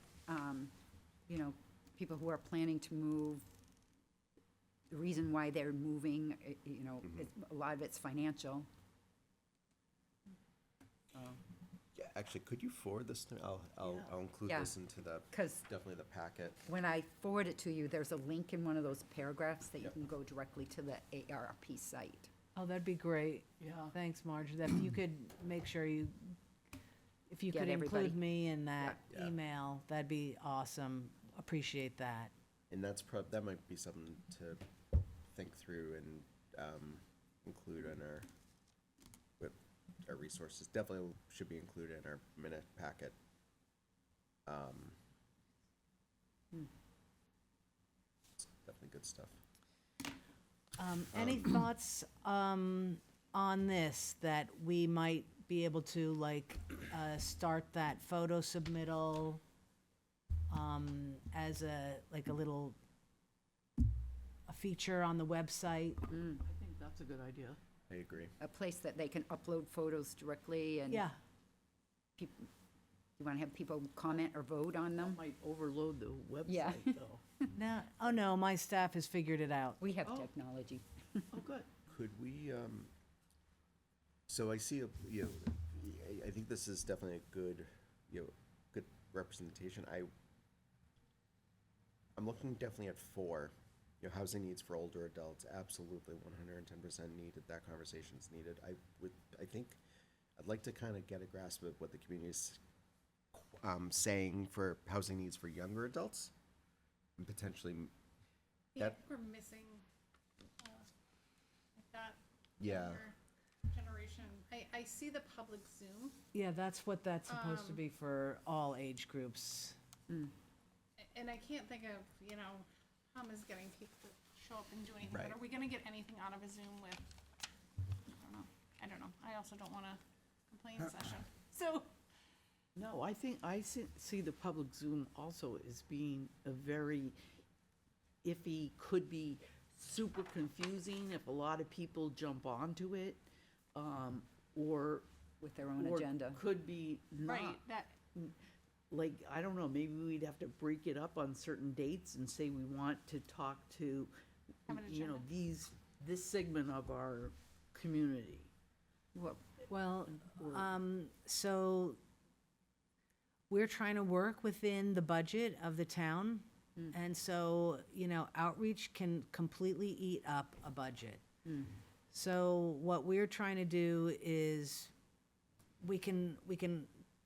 people who are planning to move, the reason why they're moving, a lot of it's financial. Yeah, actually, could you forward this to me? I'll include Yeah. this into Because definitely the packet. when I forward it to you, there's a link in one of those paragraphs that you Yep. can go directly to the AARP site. Oh, that'd be great. Yeah. Thanks, Marge. If you could make sure if you Get could everybody. include me in that Yeah. email, that'd be awesome. Appreciate that. And that might be something to think through and include in our resources. Definitely should be included in our minute packet. It's definitely good stuff. Any thoughts on this, that we might be able to, like, start that photo submittal as like a little a feature on the website? I think that's a good idea. I agree. A place that they can upload photos directly and. Yeah, You want to have people comment or vote on them? Might overload the Yeah. website, though. no, oh no, my staff has figured it out. We have Oh. technology. Oh, good. Could we, so I see, I think this is definitely a good, good representation. I'm looking definitely at 4, housing needs for older adults, absolutely 110% needed, that conversation's needed. I think, I'd like to kind of get a grasp of what the community's saying for housing needs for younger adults, and potentially, Yeah, That- we're missing, like that yeah. younger generation. I see the public Zoom, Yeah, that's what that's supposed to be for all age groups. and I can't think of, how is getting people to show up and do anything. Right. But are we gonna get anything out of a Zoom with, I don't know. I also don't wanna complain session, so. No, I think, I see the public Zoom also as being a very iffy, could be super confusing if a lot of people jump onto it, or. With their own or agenda. Could be not. Right, that, Like, I don't know, maybe we'd have to break it up on certain dates and say we want to talk to, Have an you know, agenda. this segment of our community. Well, Well, so we're trying to work within the budget of the town. And so, outreach can completely eat up a budget. So what we're trying to do is we can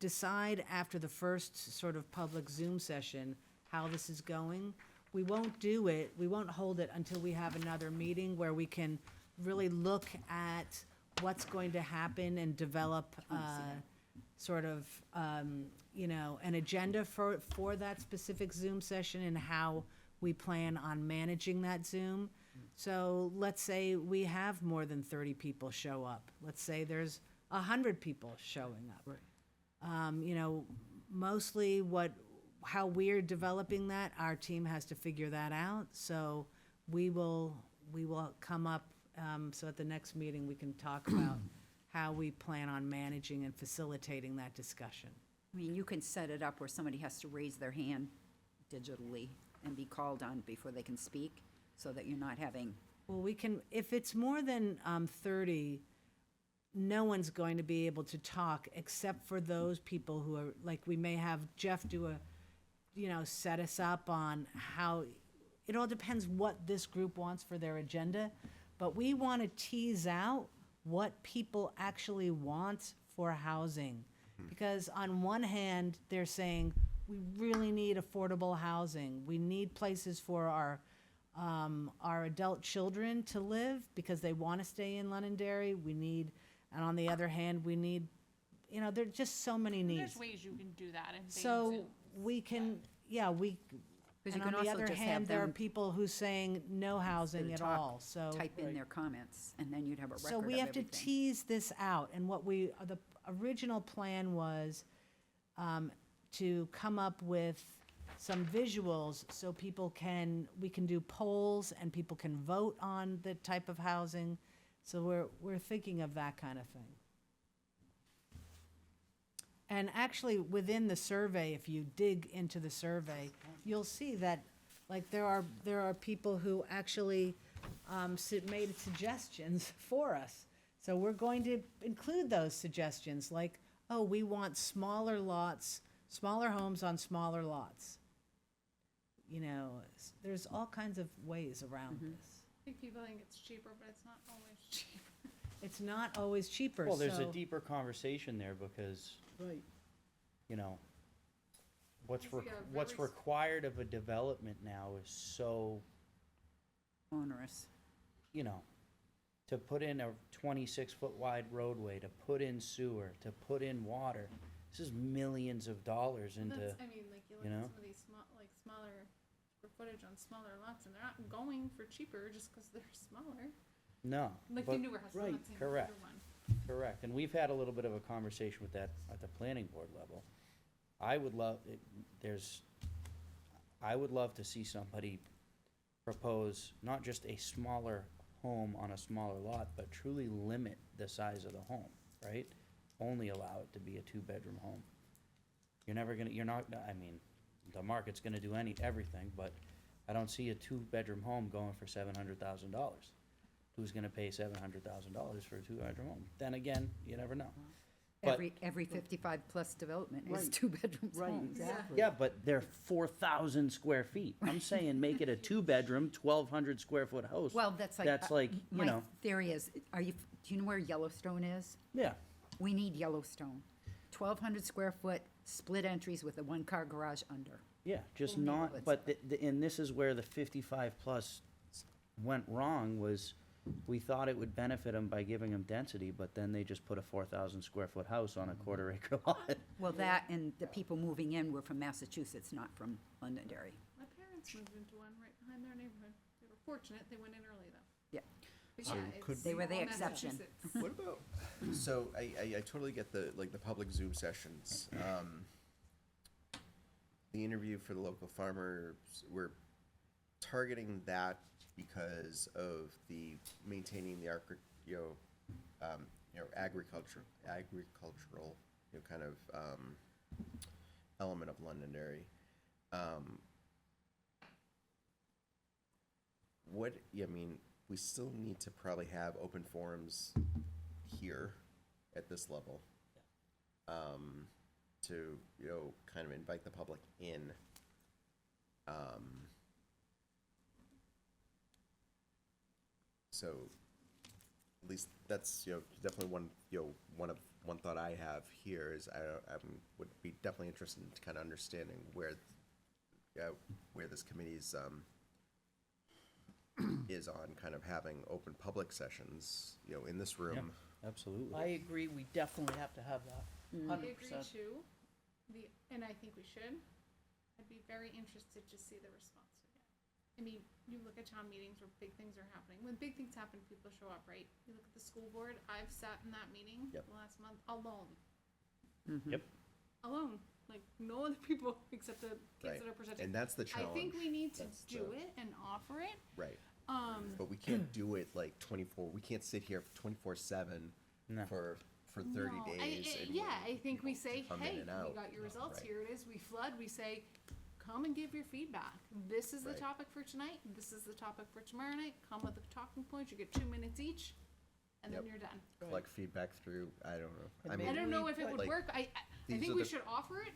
decide after the first sort of public Zoom session how this is going. We won't do it, we won't hold it until we have another meeting where we can really look at what's going to happen and develop sort of, an agenda for that specific Zoom session and how we plan on managing that Zoom. So let's say we have more than 30 people show up. Let's say there's 100 people showing up. Right. Mostly how we're developing that, our team has to figure that out. So we will come up, so at the next meeting, we can talk about how we plan on managing and facilitating that discussion. I mean, you can set it up where somebody has to raise their hand digitally and be called on before they can speak, so that you're not having, Well, we can, if it's more than 30, no one's going to be able to talk except for those people who are, like, we may have Jeff do set us up on how, it all depends what this group wants for their agenda, but we want to tease out what people actually want for housing. Because on one hand, they're saying, we really need affordable housing. We need places for our adult children to live because they want to stay in Londonderry. And on the other hand, we need, there are just so many needs. there's ways you can do that in big So Zoom. we can, because you and can on the also other just hand, have there are them people who saying no housing at talk, all, so. type in their comments, and then you'd have a record So of we have to everything. tease this out, and the original plan was to come up with some visuals so we can do polls and people can vote on the type of housing. So we're thinking of that kind of thing. And actually, within the survey, if you dig into the survey, you'll see that, like, there are people who actually made suggestions for us. So we're going to include those suggestions, like, oh, we want smaller lots, smaller homes on smaller lots. There's all kinds of ways around this. I think people think it's cheaper, but it's not always cheaper. It's not always cheaper, Well, there's a so- deeper conversation there because, Right. what's I see a what's very required of a development now is so, Onerous. to put in a 26-foot wide roadway, to put in sewer, to put in water, this is millions of dollars into, That's, I mean, like, you look you at know? some of these smaller square footage on smaller lots, and they're not going for cheaper just because they're smaller. No. Like the but- newer houses, I'm right, not saying the correct. older one. Correct, and we've had a little bit of a conversation with that at the planning board level. I would love, I would love to see somebody propose not just a smaller home on a smaller lot, but truly limit the size of the home, right? Only allow it to be a two-bedroom home. You're not, I mean, the market's gonna do everything, but I don't see a two-bedroom home going for $700,000. Who's gonna pay $700,000 for a two-bedroom home? Then again, you never know. But- Every 55-plus development is Right. two bedrooms Right, homes. exactly. Yeah, but they're 4,000 square feet. I'm saying make it a two-bedroom, 1,200 square foot house. Well, that's like. That's like, you My know, theory is, do you know where Yellowstone is? yeah, We need Yellowstone. 1,200 square foot, split entries with a one-car garage under. yeah, just Full not, neighborhoods. but, and this is where the 55 plus went wrong, was we thought it would benefit them by giving them density, but then they just put a 4,000 square foot house on a quarter acre lot. Well, that and the people moving in were from Massachusetts, not from Londonderry. My parents moved into one right behind their neighborhood. They were fortunate, they went in early though. Yeah. But So yeah, could it's They were the all exception. Massachusetts. What about, so I totally get the, like, the public Zoom sessions. The interview for the local farmers, we're targeting that because of the maintaining the agricultural, kind of, element of Londonderry. I mean, we still need to probably have open forums here at this level. To, kind of invite the public in. So, at least that's, definitely one thought I have here is would be definitely interested in kind of understanding where this committee's, is on kind of having open public sessions, in this room. Absolutely. I agree, we definitely have to have that, I 100%. agree too, and I think we should. I'd be very interested to see the response we get. I mean, you look at town meetings where big things are happening. When big things happen, people show up, right? You look at the school board, I've sat in that meeting Yep. the last month alone. Yep. Alone, like no other people except the kids Right. that are presenting. And that's the I challenge. think we need to That's do the- it and offer it. Right. Um, But we can't do it like 24, we can't sit here 24/7 No. for 30 no, days. and yeah, wait I think we people say, to come in hey, and we out. got your results, Right. here it is, we flood, we say, come and give your feedback. This is the Right. topic for tonight, this is the topic for tomorrow night, come with the talking points, you get 2 minutes each, and then Yep. you're done. Collect feedback through, I don't know. And I I mean, don't know if it put- would like, work, I these think are we the- should offer it.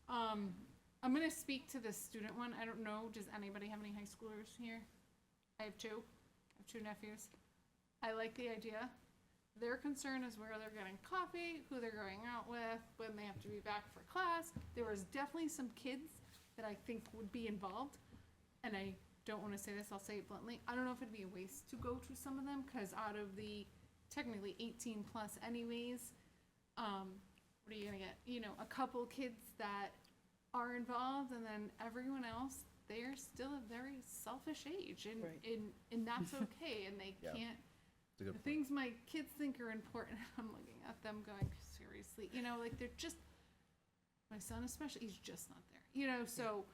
I'm gonna speak to the student one, I don't know, does anybody have any high schoolers here? I have two nephews. I like the idea. Their concern is where they're getting coffee, who they're going out with, when they have to be back for class. There was definitely some kids that I think would be involved, and I don't wanna say this, I'll say it bluntly, I don't know if it'd be a waste to go to some of them, cause out of the technically 18 plus anyways, what are you gonna get? A couple kids that are involved, and then everyone else, they're still a very selfish age, and Right. and that's okay, and they Yeah. can't. it's a good The point. things my kids think are important, I'm looking at them going, seriously, like they're just. My son especially, he's just not there, so.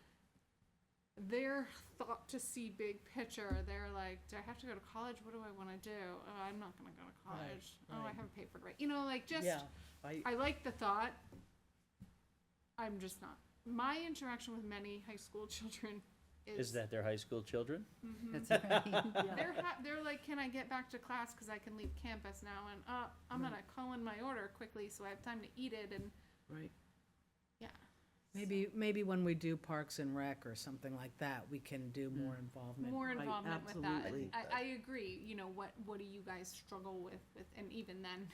They're thought to see big picture. They're like, do I have to go to college? What do I want to do? Oh, I'm not going to go to college. Oh, I right. haven't paid for it right. Just. Yeah, I like the thought. I'm just not. My interaction with many high school children Is that their high school children? That's right. they're like, can I get back to class because I can leave campus now? And I'm gonna call in my order quickly so I have time to eat it. And right. yeah, Maybe when we do Parks and Rec or something like that, we can do more involvement. more Right, involvement with that. absolutely. I agree. What do you guys struggle with? And even then,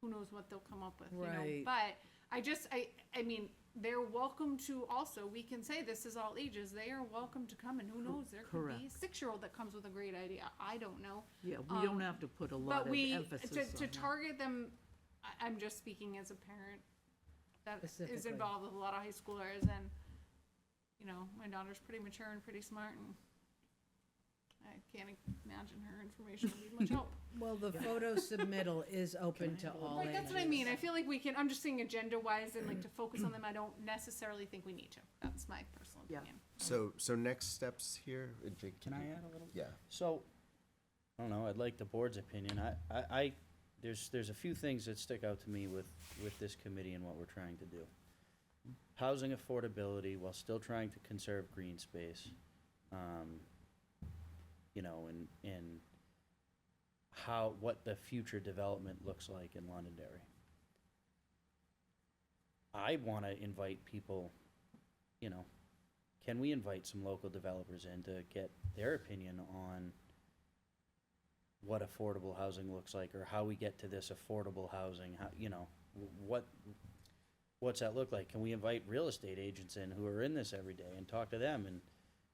who knows what they'll come up with? Right. But I mean, they're welcome to also. We can say this is all ages. They are welcome to come, and who knows? There could be a Correct. 6-year-old that comes with a great idea. I don't know. Yeah, we don't have to put a lot But of we emphasis on to that. target them. I'm just speaking as a parent that is Specifically. involved with a lot of high schoolers, and you know, my daughter's pretty mature and pretty smart, and I can't imagine her information would need much help. Well, the photo submittal is open to all Like, that's what I ages. mean, I feel like we can, I'm just saying agenda-wise and like to focus on them, I don't necessarily think we need to, that's my personal Yeah. opinion. So next steps here, Jake. Can I add a little? Yeah. So, I don't know, I'd like the board's opinion. There's a few things that stick out to me with this committee and what we're trying to do. Housing affordability while still trying to conserve green space. You know, and what the future development looks like in Londonderry. I wanna invite people, you know, can we invite some local developers in to get their opinion on what affordable housing looks like, or how we get to this affordable housing, how, you know, what's that look like? Can we invite real estate agents in who are in this every day and talk to them and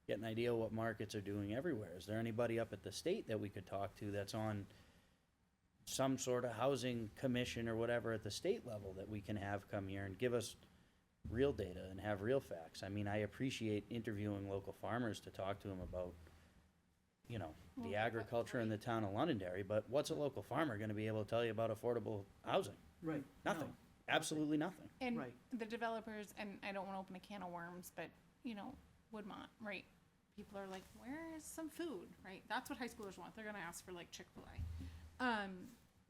get an idea of what markets are doing everywhere? Is there anybody up at the state that we could talk to that's on some sort of housing commission or whatever at the state level that we can have come here and give us real data and have real facts? I mean, I appreciate interviewing local farmers to talk to them about, you know, the agriculture in the town of Londonderry, but what's a local farmer gonna be able to tell you about affordable housing? Right. Nothing, No. absolutely nothing. And Right. the developers, and I don't wanna open a can of worms, but, you know, Woodmont, right? People are like, where is some food, right? That's what high schoolers want, they're gonna ask for like Chick-fil-A.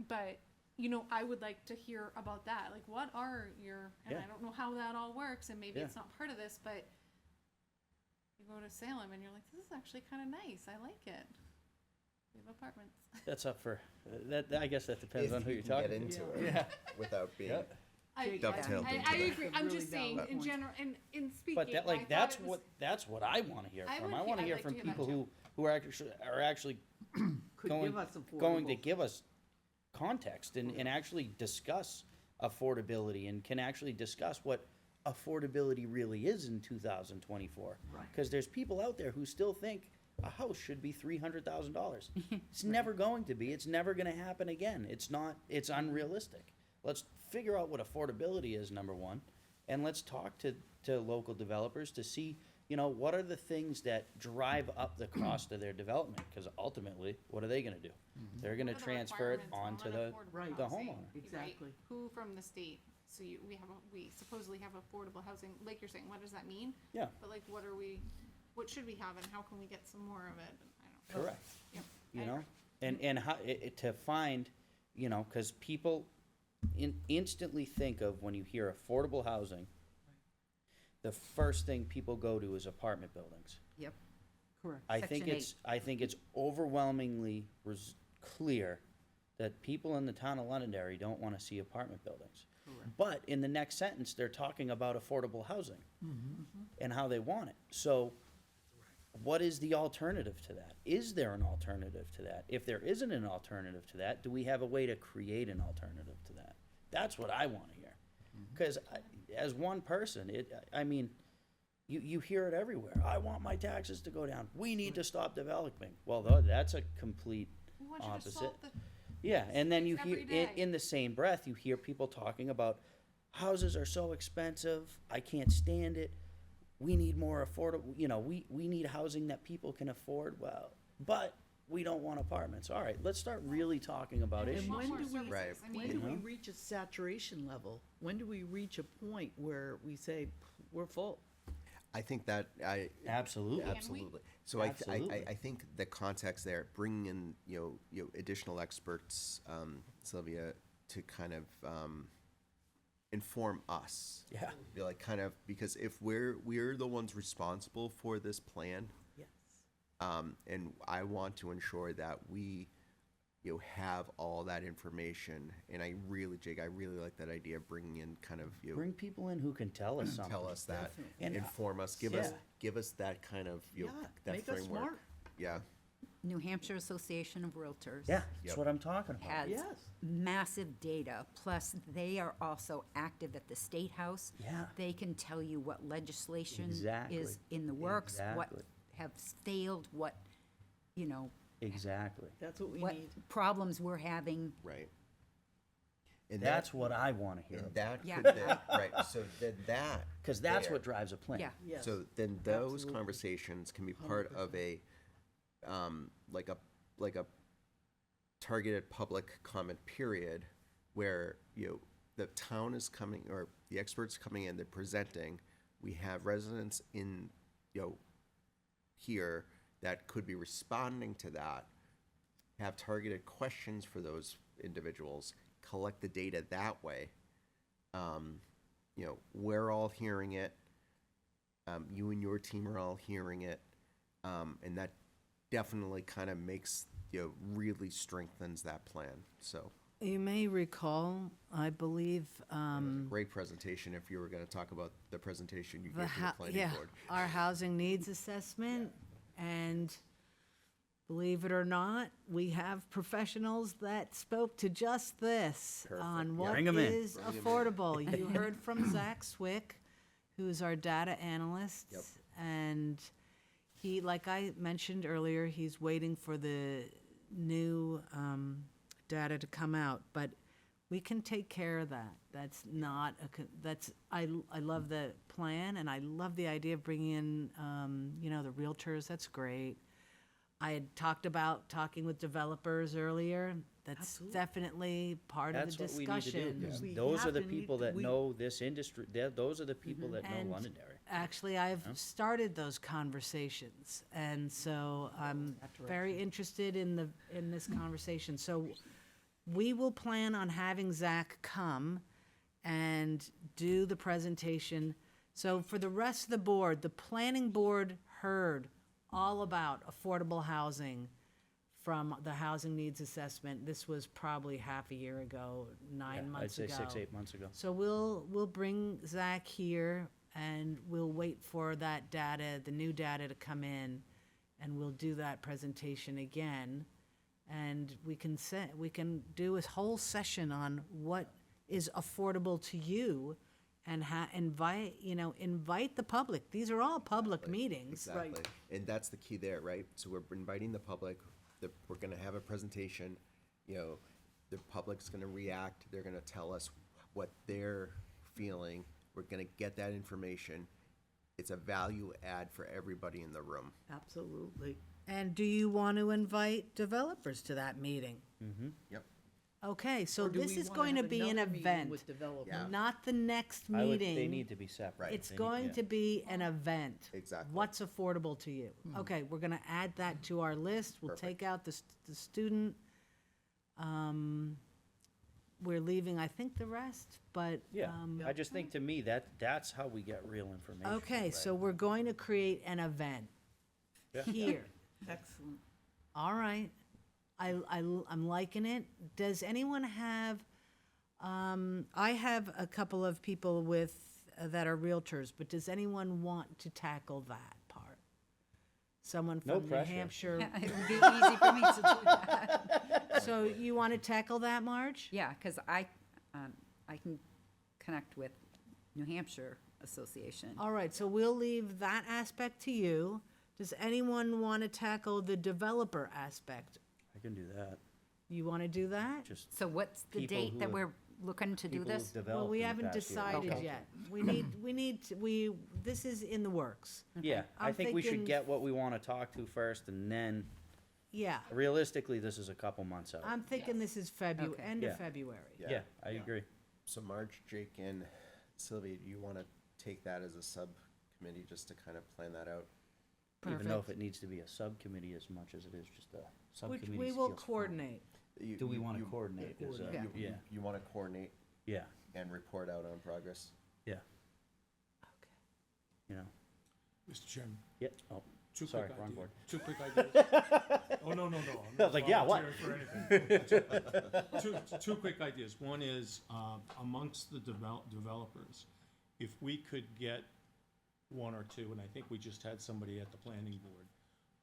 But, you know, I would like to hear about that, like, what are your, and I Yeah. don't know how that all works, and maybe Yeah. it's not part of this, but you go to Salem and you're like, this is actually kinda nice, I like it. We have apartments. That's up for, I guess that depends If on who you you're can talking get to. into it Yeah. without being. Yep. I, Dovetailed I into that. agree, I'm Really just saying, valid in point. general, in speaking, But that, I like, thought that's it was- that's what I wanna hear I from. would I he- wanna I'd hear like from to hear that people too. who are actually Could going, give us going to affordable. give us context and actually discuss affordability and can actually discuss what affordability really is in 2024. Right. Because there's people out there who still think a house should be $300,000. It's never going to be. It's never going to happen again. It's not. It's unrealistic. Let's figure out what affordability is, number one, and let's talk to local developers to see, you know, what are the things that drive up the cost of their development? Because ultimately, what are they going to do? They're going to What are the transfer it requirements onto on the affordable Right. the housing, homeowner. right? Exactly. Who from the state, so we supposedly have affordable housing, like you're saying, what does that mean? Yeah. But like, what should we have and how can we get some more of it? I don't know. Correct. Yep, You I know, agree. and how, to find, you know, because people instantly think of when you hear affordable housing, the first thing people go to is apartment buildings. Yep. Correct. I think it's overwhelmingly clear that people in the town of Londonderry don't want to see apartment buildings. Correct. But in the next sentence, they're talking about affordable housing and how they want it. So what is the alternative to that? Is there an alternative to that? If there isn't an alternative to that, do we have a way to create an alternative to that? That's what I want to hear. Because as one person, I mean, you hear it everywhere. I want my taxes to go down. We need to stop developing. Well, that's a complete We want you to opposite. solve the, Yeah, and then you hear, every day. in the same breath, you hear people talking about houses are so expensive, I can't stand it. We need more affordable, you know, we need housing that people can afford, well, but we don't want apartments. All right, let's start really talking about we issues. want more when do we- services. Right. I When mean, do we reach a saturation level? When do we reach a point where we say, we're full? I think that Absolutely. absolutely. So I Absolutely. think the context there, bringing in additional experts, Sylvia, to kind of inform us. Yeah. Be like kind of, because if we're the ones responsible for this plan, Yes. and I want to ensure that we have all that information. And I really, Jake, I really like that idea of bringing in kind of Bring people in who can tell us something. tell us that, Definitely. And, inform us, give us that kind of Yeah, that make us framework. smart. Yeah. New Hampshire Association of Realtors. Yeah, that's Yep. what I'm talking about. Has Yes. massive data, plus they are also active at the State House. Yeah. They can tell you what legislation Exactly. is in the works, what Exactly. has failed, what, Exactly. That's what we what need. problems we're having. Right. And That's what I wanna hear, and that Yeah. could then, right, so then that. cause that's there- what drives a plan. Yeah. Yes. So then those absolutely. conversations can be part of a, like a targeted public comment period where, the town is coming, or the experts coming in, they're presenting. We have residents in, here that could be responding to that, have targeted questions for those individuals, collect the data that way. We're all hearing it. You and your team are all hearing it. And that definitely kind of makes, really strengthens that plan. So, You may recall, I believe, great presentation if you were going to talk about the presentation you the gave to the planning board. our housing needs assessment, and believe it or not, we have professionals that spoke to just this Perfect, on yeah. what Bring 'em in. is affordable. You heard from Zach Swick, who's our data analyst. Yep. And he, like I mentioned earlier, he's waiting for the new data to come out, but we can take care of that. That's not I love the plan, and I love the idea of bringing in, the realtors. That's great. I had talked about talking with developers earlier. That's Absolutely. definitely part of That's the what we need to do, discussion. 'cause We those are have the to people need- that we- know this industry, those are the people that know And Londonderry. Actually, I've started those conversations, and so I'm very interested in this conversation. So we will plan on having Zach come and do the presentation. So for the rest of the board, the planning board heard all about affordable housing from the housing needs assessment. This was probably half a year ago, nine Yeah, months I'd ago. say 6, 8 months ago. So we'll bring Zach here, and we'll wait for that data, the new data to come in, and we'll do that presentation again. And we can do a whole session on what is affordable to you, and invite the public. These are all public meetings. Exactly. And that's the key there, right? So we're inviting the public, we're gonna have a presentation, the public's gonna react, they're gonna tell us what they're feeling, we're gonna get that information. It's a value add for everybody in the room. Absolutely. And do you want to invite developers to that meeting? Yep. Okay, so Or do this we is wanna going to have be an another meeting event, with developers? Yeah. not the next They meeting. need to be separate. Right. It's They need- going yeah. to be an event. Exactly. What's affordable to you? Okay, we're gonna add that to our list. We'll Perfect. take out the student. We're leaving, I think, the rest, but. Yeah, I just think to me, that's how we get real information. Okay, so we're going to create an event here. Excellent. All right. I'm liking it. Does anyone have, I have a couple of people that are realtors, but does anyone want to tackle that part? Someone No from New pressure. Hampshire? It would be easy for me to do that. So you want to tackle that, Marge? Yeah, because I can connect with New Hampshire Association. All right, so we'll leave that aspect to you. Does anyone want to tackle the developer aspect? I can do that, You want to do that? just So what's the People date who that have- we're looking to do people who've this? developed Well, we in the haven't past year. decided Okay. yet. This is in the works. Yeah, I I'm think we should thinking- get what we wanna talk to first, and then Yeah, realistically, this is a couple months out. I'm thinking this is Okay. end of Yeah. February. Yeah, I agree. So Marge, Jake, and Sylvia, do you wanna take that as a subcommittee just to kind of plan that out? I don't even know if Perfect. it needs to be a subcommittee as much as it is just a Which subcommittee. we will feels fine. coordinate. Do we wanna coordinate? Is that- Yeah. Yeah, You wanna coordinate yeah, and report out on progress? yeah. You know, Mr. Chairman, yeah, oh, two sorry, quick wrong ideas. board. Two quick ideas. Oh, no. I'm I not was like, yeah, what? volunteering for anything. Two quick ideas. One is, amongst the developers, if we could get one or two, and I think we just had somebody at the planning board,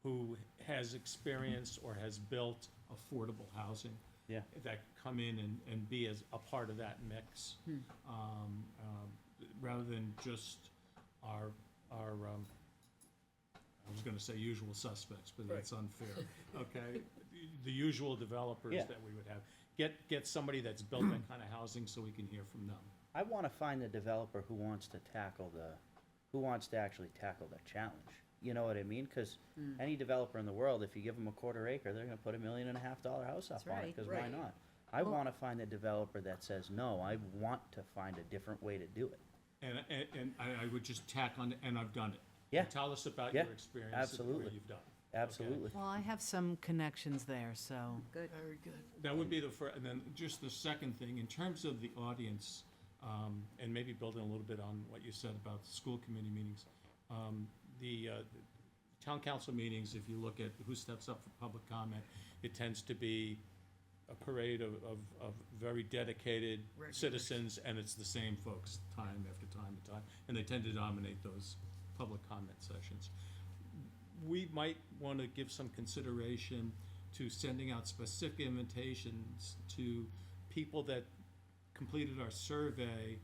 who has experience or has built affordable housing. Yeah. That come in and be as a part of that mix. Rather than just our was gonna say usual suspects, but that's unfair, okay? The usual developers Yeah. that we would have. Get somebody that's built that kind of housing so we can hear from them. I wanna find the developer who wants to actually tackle the challenge. You know what I mean? Cause any developer in the world, if you give them a quarter acre, they're gonna put $1.5 million house up That's on it, right. cause why Right. not? I wanna find a developer that says, no, I want to find a different way to do it. And I would just tack on, and I've done it. Yeah. Tell us about Yeah, your experience and what absolutely. you've done. Absolutely. Well, I have some connections there, so. Good. Very good. That would be the first, and then just the second thing, in terms of the audience, and maybe building a little bit on what you said about the school committee meetings. The town council meetings, if you look at who steps up for public comment, it tends to be a parade of very dedicated Regulars. citizens, and it's the same folks, time after time and time, and they tend to dominate those public comment sessions. We might want to give some consideration to sending out specific invitations to people that completed our survey,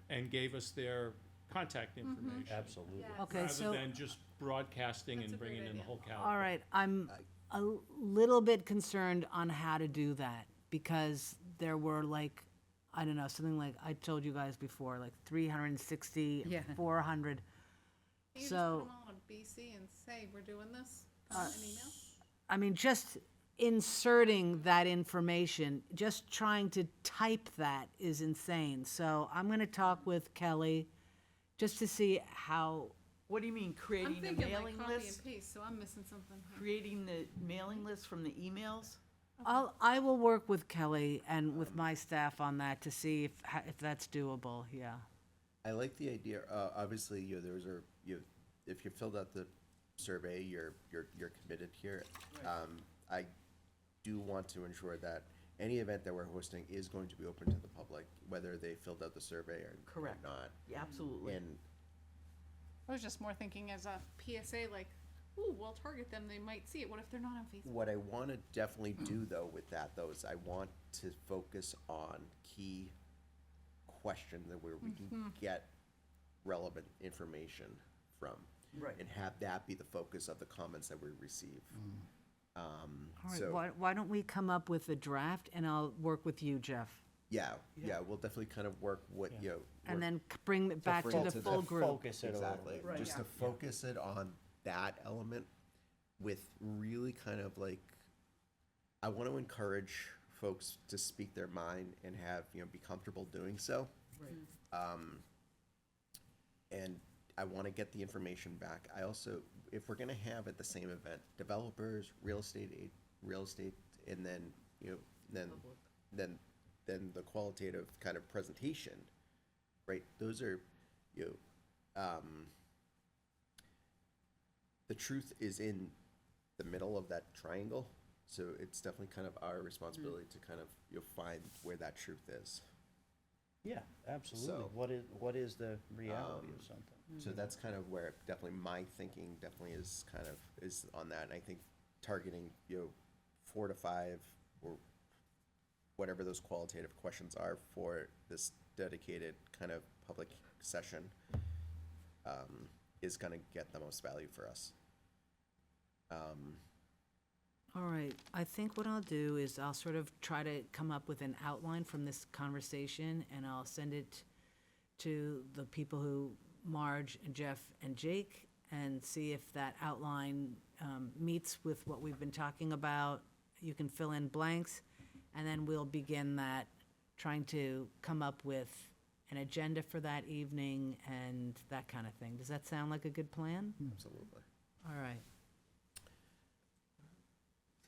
and gave us their contact information. Absolutely. Okay, Rather so, than just broadcasting That's and a great bringing in the idea. whole caliber. all right, I'm a little bit concerned on how to do that, because there were like, I don't know, something like, I told you guys before, like 360, Yeah. 400. You just So- put them all in BC and say, we're doing this, an email? I mean, just inserting that information, just trying to type that is insane. So I'm gonna talk with Kelly just to see how, What do you mean, I'm creating a thinking like mailing copy and list? paste, so I'm missing something here. Creating the mailing list from the emails? I will work with Kelly and with my staff on that to see if that's doable, yeah. I like the idea, obviously, if you filled out the survey, you're committed here. I do want to ensure that any event that we're hosting is going to be open to the public, whether they filled out the survey or Correct. not. Yeah, absolutely. And I was just more thinking as a PSA, like, ooh, we'll target them, they might see it, what if they're not on Facebook? what I want to definitely do though with that though is I want to focus on key questions that where we can get relevant information from. Right. And have that be the focus of the comments that we receive. All right, So, why don't we come up with a draft and I'll work with you, Jeff? yeah, we'll definitely kind of work what, And then bring it back to bring the it to full the group. Focus it a little exactly, bit. Right. just to focus it on that element with really kind of like, I want to encourage folks to speak their mind and have, be comfortable doing so. And I want to get the information back. I also, if we're going to have at the same event, developers, real estate, and then, then the qualitative kind of presentation, right? Those are, the truth is in the middle of that triangle. So it's definitely kind of our responsibility to kind of, find where that truth is. Yeah, absolutely. So, What is the reality of something? So that's kind of where definitely my thinking definitely is kind of is on that. And I think targeting, 4 to 5 or whatever those qualitative questions are for this dedicated kind of public session is going to get the most value for us. All right, I think what I'll do is I'll sort of try to come up with an outline from this conversation, and I'll send it to the people who, Marge and Jeff and Jake, and see if that outline meets with what we've been talking about. You can fill in blanks, and then we'll begin that, trying to come up with an agenda for that evening and that kind of thing. Does that sound like a good plan? Absolutely. All right.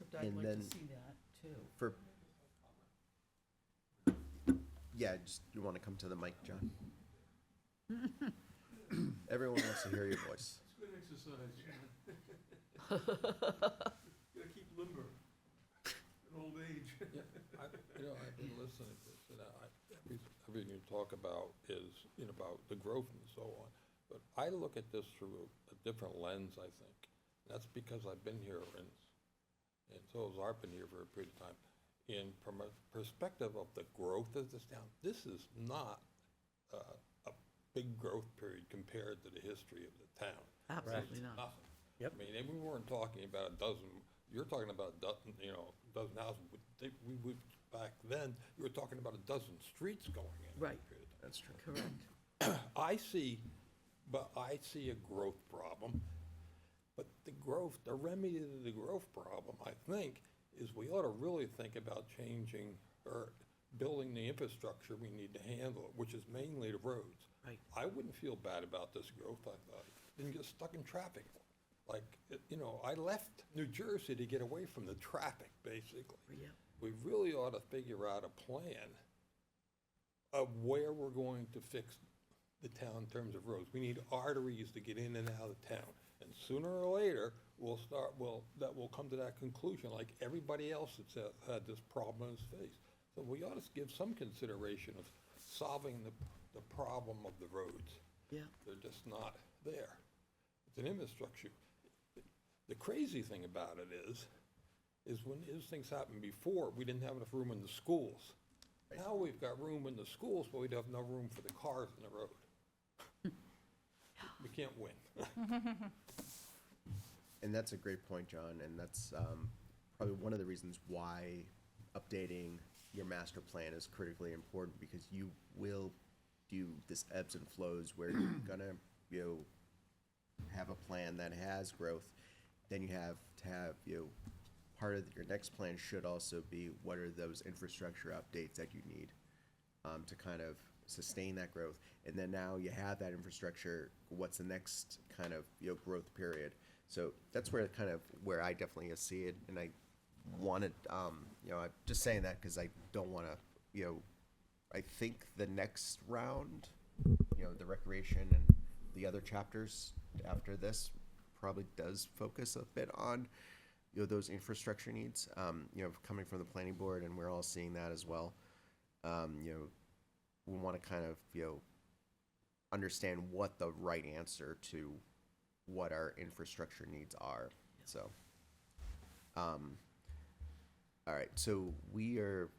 Except I'd And like then- to see that too. For yeah, just you want to come to the mic, John? Everyone wants to hear your voice. It's good exercise, Gotta keep limber in old age. I've been listening to this, and everything you talk about is, about the growth and so on. But I look at this through a different lens, I think. And that's because I've been here, and so has Art been here for a period of time. And from a perspective of the growth of this town, this is not a big growth period compared to the history of the town. Absolutely not. Nothing. Yep. I mean, and we weren't talking about a dozen, you're talking about a dozen, dozen houses. We would, back then, you were talking about a dozen streets going in. Right. That's true. Correct. I see a growth problem, but the remedy to the growth problem, I think, is we ought to really think about changing or building the infrastructure we need to handle it, which is mainly the roads. Right. I wouldn't feel bad about this growth, I thought, didn't get stuck in traffic. Like, I left New Jersey to get away from the traffic, basically. Yeah. We really ought to figure out a plan of where we're going to fix the town in terms of roads. We need arteries to get in and out of town. And sooner or later, that will come to that conclusion, like everybody else that's had this problem in its face. So we ought to give some consideration of solving the problem of the roads. Yeah. They're just not there. It's an infrastructure. The crazy thing about it is when these things happened before, we didn't have enough room in the schools. Now we've got room in the schools, but we don't have no room for the cars in the road. We can't win. And that's a great point, John, and that's probably one of the reasons why updating your master plan is critically important, because you will do this ebbs and flows where you're gonna, have a plan that has growth. Then you have to have, part of your next plan should also be what are those infrastructure updates that you need to kind of sustain that growth. And then now you have that infrastructure, what's the next kind of, growth period? So that's where where I definitely see it, and I wanted, I'm just saying that because I don't want to, I think the next round, the recreation and the other chapters after this probably does focus a bit on, those infrastructure needs, coming from the planning board, and we're all seeing that as well. We want to kind of, understand what the right answer to what our infrastructure needs are. So, all right, so we are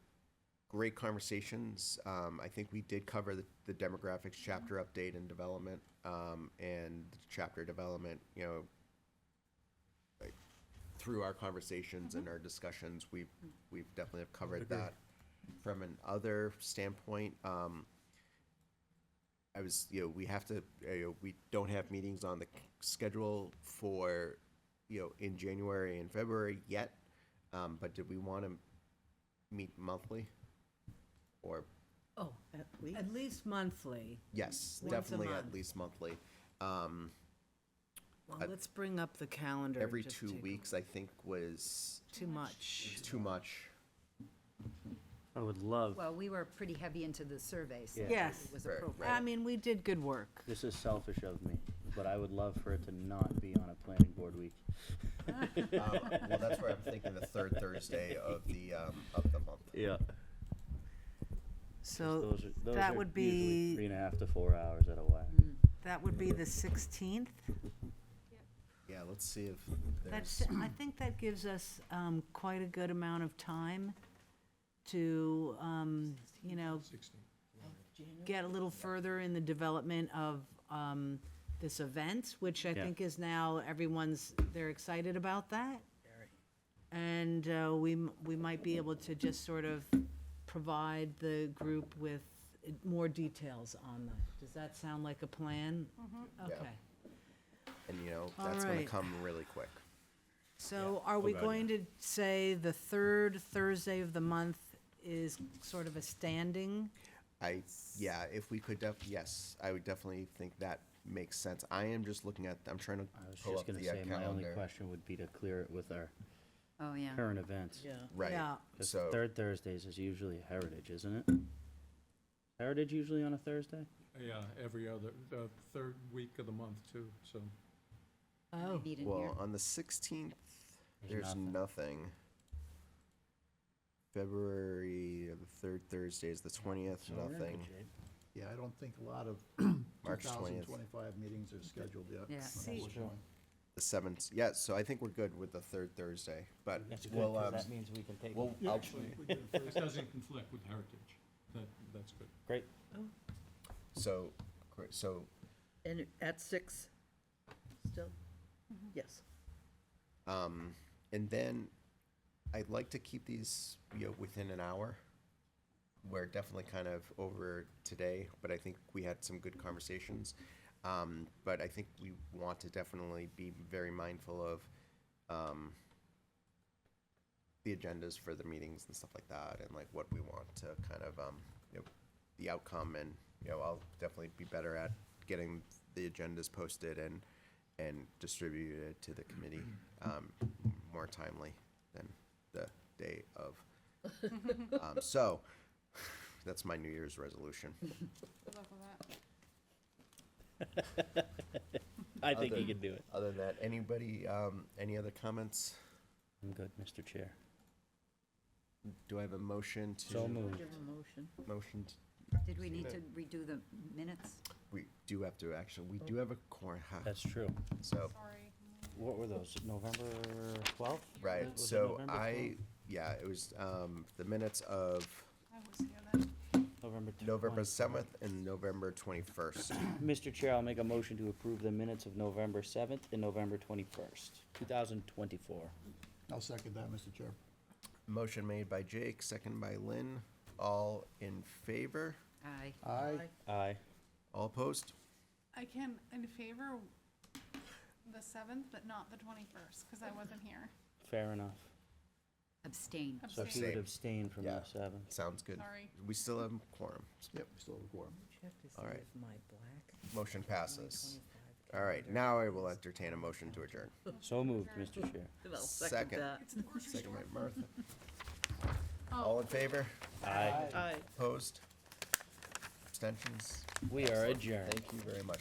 great conversations. I think we did cover the demographics chapter update and development, and the chapter development, like, through our conversations and our discussions, we've definitely have covered that. From an other standpoint, we have to, we don't have meetings on the schedule for, in January and February yet. But did we want to meet monthly? Or, Oh, at least. At least monthly. yes, Once a definitely month. at least monthly. Well, let's bring up the calendar. Every just 2 to- weeks, I think, was Too much. too much. I would love, Well, we were pretty heavy into the survey, so Yeah. Yes. it was Right, appropriate. I mean, we did good work. this is selfish of me, but I would love for it to not be on a planning board week. Well, that's where I'm thinking the third Thursday of the month. Yeah. So Those that are would usually be, 3.5 to 4 hours at a whack. that would be the 16th. Yeah, let's see if That's, there's, I think that gives us quite a good amount of time to, 16. get a little further in the development of this event, which I Yeah. think is now they're excited about that. And we might be able to just sort of provide the group with more details on that. Does that sound like a plan? Yeah. Okay. and All that's gonna right. come really quick. So are we Okay. going to say the third Thursday of the month is sort of a standing? Yeah, if we could yes, I would definitely think that makes sense. I'm trying to I was pull just up gonna the say, my only calendar. question would be to clear it with our Oh, yeah. current events. Yeah. Right, Yeah. 'Cause so, third Thursdays is usually Heritage, isn't it? Heritage usually on a Thursday? Yeah, the third week of the month too, so. Oh, Meet in here. well, on the 16th, There's there's nothing. February, the third Thursday is the 20th, So we're in good nothing. shape. Yeah, I don't think a lot of March 20th. 2025 meetings are scheduled yet. Yeah. at See- this point. The 7th, yeah, so I think we're good with the third Thursday, but That's good, we'll, 'cause that means we can take. we'll, Yeah, I'll, actually, we did it This first. doesn't conflict with Heritage. That's good. so, great, so, And at 6 still? still? Yes. And then I'd like to keep these, within an hour. We're definitely kind of over today, but I think we had some good conversations. But I think we want to definitely be very mindful of, the agendas for the meetings and stuff like that, and like what we want to kind of, the outcome, and, I'll definitely be better at getting the agendas posted and distributed to the committee, more timely than the day of. So, that's my New Year's resolution. Good luck with that. I think you Other- can do it. Other than that, anybody, any other comments? I'm good, Mr. Chair. Do I have a motion to? So moved. Give a motion. Motion, Did we need to redo the minutes? we do have to, actually, we do have a quorum, That's true. so, Sorry. What were those, November 12th? right, Was it so November I, 12th? yeah, it was, the minutes of I was here then. November November 20th. 7th and November 21st. Mr. Chair, I'll make a motion to approve the minutes of November 7th and November 21st, 2024. I'll second that, Mr. Chair. Motion made by Jake, second by Lynn, all in favor, Aye. Aye. Aye. all opposed? I can in favor the 7th, but not the 21st, because I wasn't here. Fair enough. Abstain. So she would Abstain. abstain from Yeah. the 7th. Sounds good. Sorry. We still have quorum. Yep, we still have a quorum. All right. Motion passes. All right, now I will entertain a motion to adjourn. So moved, Mr. Chair. I'll Second. that. Second by Martha. Oh. All in favor? Aye. Aye. Opposed? Abstentions? We are adjourned. Thank you very much.